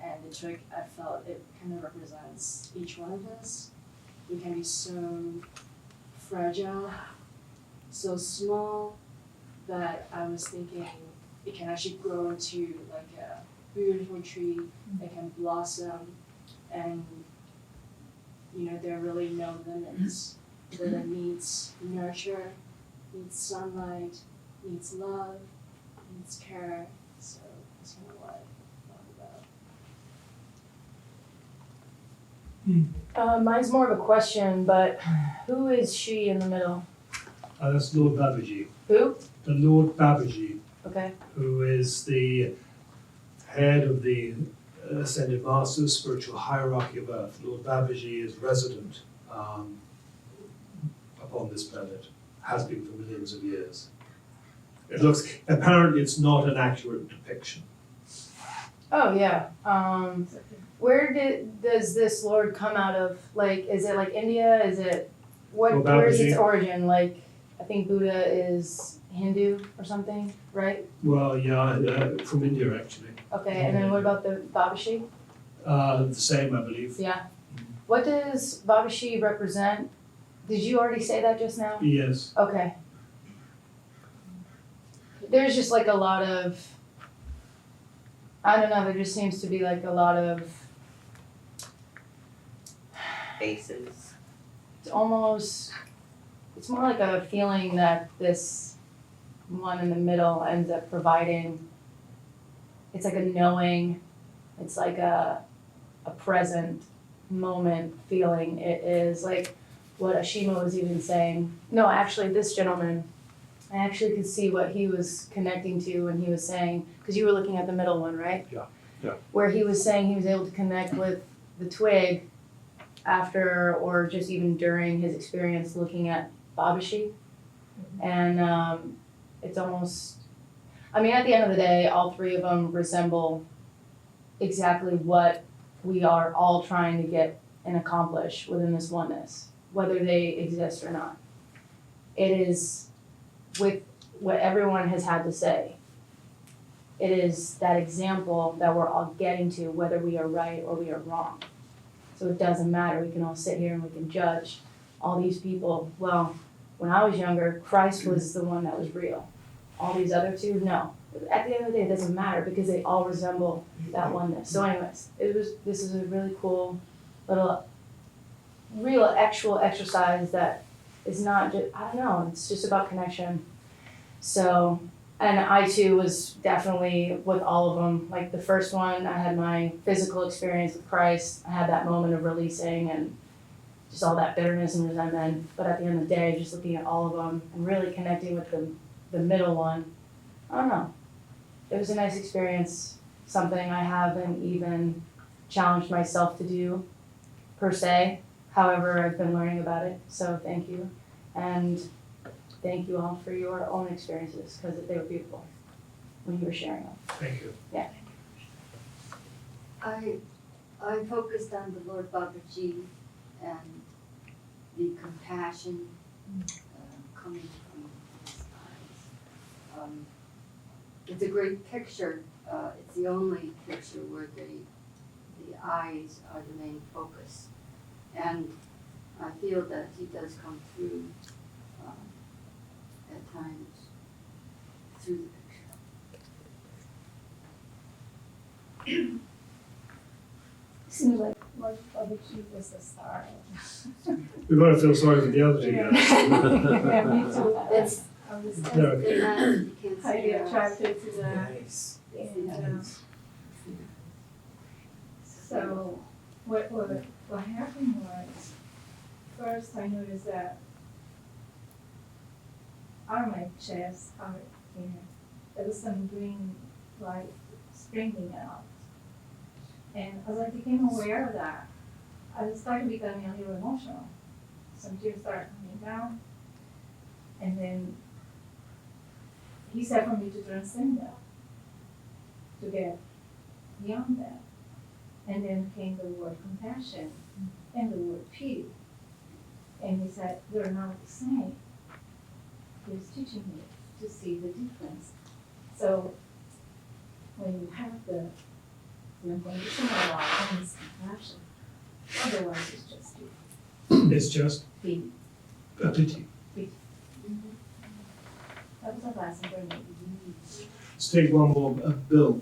And the twig, I felt it kind of represents each one of us. We can be so fragile, so small, that I was thinking it can actually grow into like a beautiful tree that can blossom, and there are really no limits. That it needs nurture, needs sunlight, needs love, needs care. So that's kind of what I thought about. Mine's more of a question, but who is she in the middle? That's Lord Babaji. Who? The Lord Babaji, Okay. who is the head of the Ascended Masters spiritual hierarchy of Earth. Lord Babaji is resident upon this planet, has been for millions of years. Apparently it's not an accurate depiction. Oh yeah. Where does this Lord come out of? Like, is it like India? Is it Well, where is its Babaji- origin? Like, I think Buddha is Hindu or something, right? Well, yeah, from India actually. Okay, and then what about the Babashi? The same, I believe. Yeah. What does Babashi represent? Did you already say that just now? Yes. Okay. There's just like a lot of, I don't know, there just seems to be like a lot of Faces. it's more like a feeling that this one in the middle ends up providing, it's like a knowing, it's like a present moment feeling. It is like what Ashima was even saying. No, actually, this gentleman, I actually could see what he was connecting to when he was saying, because you were looking at the middle one, right? Yeah. Where he was saying he was able to connect with the twig after or just even during his experience looking at Babashi. And it's almost, I mean, at the end of the day, all three of them resemble exactly what we are all trying to get and accomplish within this oneness, whether they exist or not. It is with what everyone has had to say. It is that example that we're all getting to, whether we are right or we are wrong. So it doesn't matter. We can all sit here and we can judge all these people. Well, when I was younger, Christ was the one that was real. All these other two, no. At the end of the day, it doesn't matter because they all resemble that oneness. So anyways, this is a really cool little, real actual exercise that is not just, I don't know, it's just about connection. So, and I too was definitely with all of them. Like the first one, I had my physical experience with Christ. I had that moment of releasing and just all that bitterness and resentment. But at the end of the day, just looking at all of them and really connecting with the middle one, I don't know. It was a nice experience, something I haven't even challenged myself to do per se. However, I've been learning about it, so thank you. And thank you all for your own experiences, because they were beautiful when you were sharing them. Thank you. Yeah. I focused on the Lord Babaji and the compassion coming from his eyes. It's a great picture. It's the only picture where the eyes are the main focus. And I feel that he does come through at times through the picture. Seems like Lord Babaji was the star. We've got to feel sorry for the other two Yeah. guys. Yeah, me too. It's I was No. you can't highly see us. attracted to the, Nice. and, so what happened was, first I noticed that on my chest, here, there was some green light springing out. And as I became aware of that, I started becoming a little emotional. Some tears started coming down. And then he said for me to transcend that, to get beyond that. And then came the word compassion and the word pity. And he said, they're not the same. He was teaching me to see the difference. So when you have the unconditional love and it's compassion, otherwise it's just pity. It's just Pity. a pity. That was a lesson for me. Let's take one more. Bill.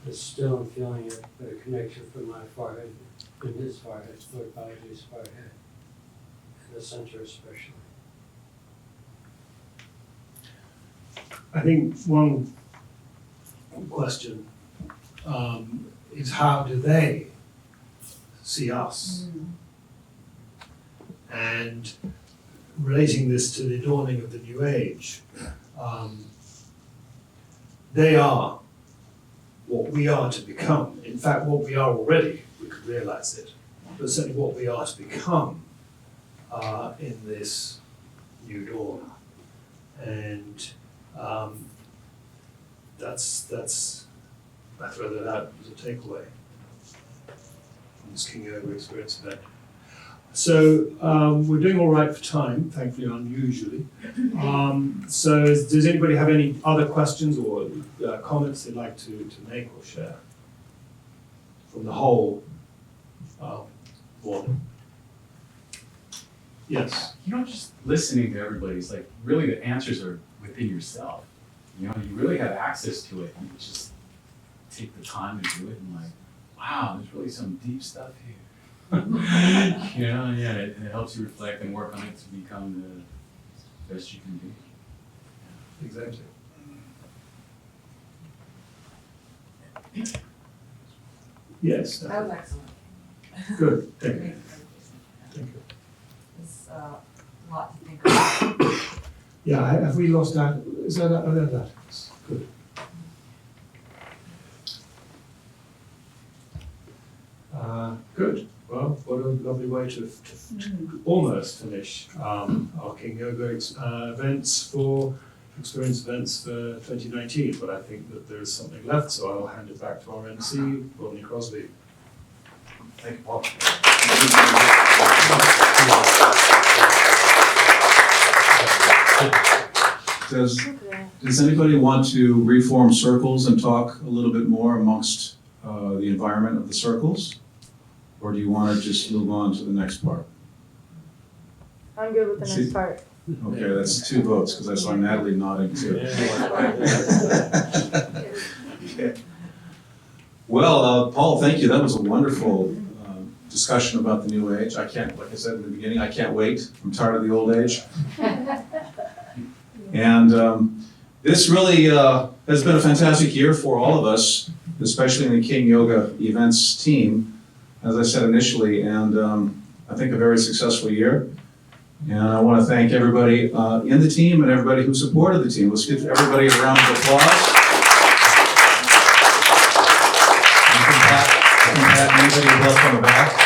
But still I'm feeling a connection from my forehead, in his forehead, Lord Babaji's forehead, in the center especially. I think one question is how do they see us? And relating this to the dawning of the new age, they are what we are to become. In fact, what we are already, we could realize it, but certainly what we are to become in this new dawn. And that's I throw that out as a takeaway from this King Yoga experience event. So we're doing all right for time, thankfully, unusually. So does anybody have any other questions or comments they'd like to make or share from the whole morning? Yes. You know, just listening to everybody, it's like really the answers are within yourself. You know, you really have access to it. You just take the time to do it and like, wow, there's really some deep stuff here. You know, yeah, it helps you reflect and work on it to become the best you can be. Exactly. Yes. That was excellent. Good, thank you. Great Thank you. It's a lot to think about. Yeah, have we lost that? Is that, oh, that, good. Good. Well, what a lovely way to almost finish our King Yoga experience events for 2019. But I think that there is something left, so I'll hand it back to our MC, Rodney Crosby. Thank you, Paul. Does anybody want to reform circles and talk a little bit more amongst the environment of the circles? Or do you want to just move on to the next part? I'm good with the See- next part. Okay, that's 2 votes, because I saw Natalie nodding too. Okay. Well, Paul, thank you. That was a wonderful discussion about the new age. I can't, like I said in the beginning, I can't wait. I'm tired of the old age. And this really has been a fantastic year for all of us, especially in the King Yoga events team, as I said initially, and I think a very successful year. And I want to thank everybody in the team and everybody who supported the team. Let's give everybody a round of applause. You can pat anybody who helped on the back.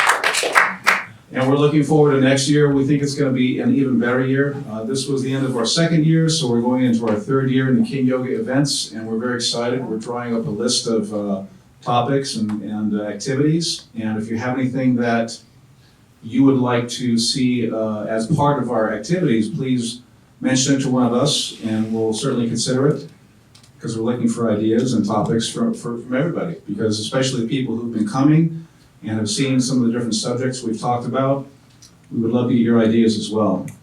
And we're looking forward to next year. We think it's going to be an even better year. This was the end of our 2nd year, so we're going into our 3rd year in the King Yoga events, and we're very excited. We're drawing up a list of topics and activities. And if you have anything that you would like to see as part of our activities, please mention it to one of us, and we'll certainly consider it, because we're looking for ideas and topics from everybody, because especially the people who've been coming and have seen some of the different subjects we've talked about, we would love to get your ideas as well.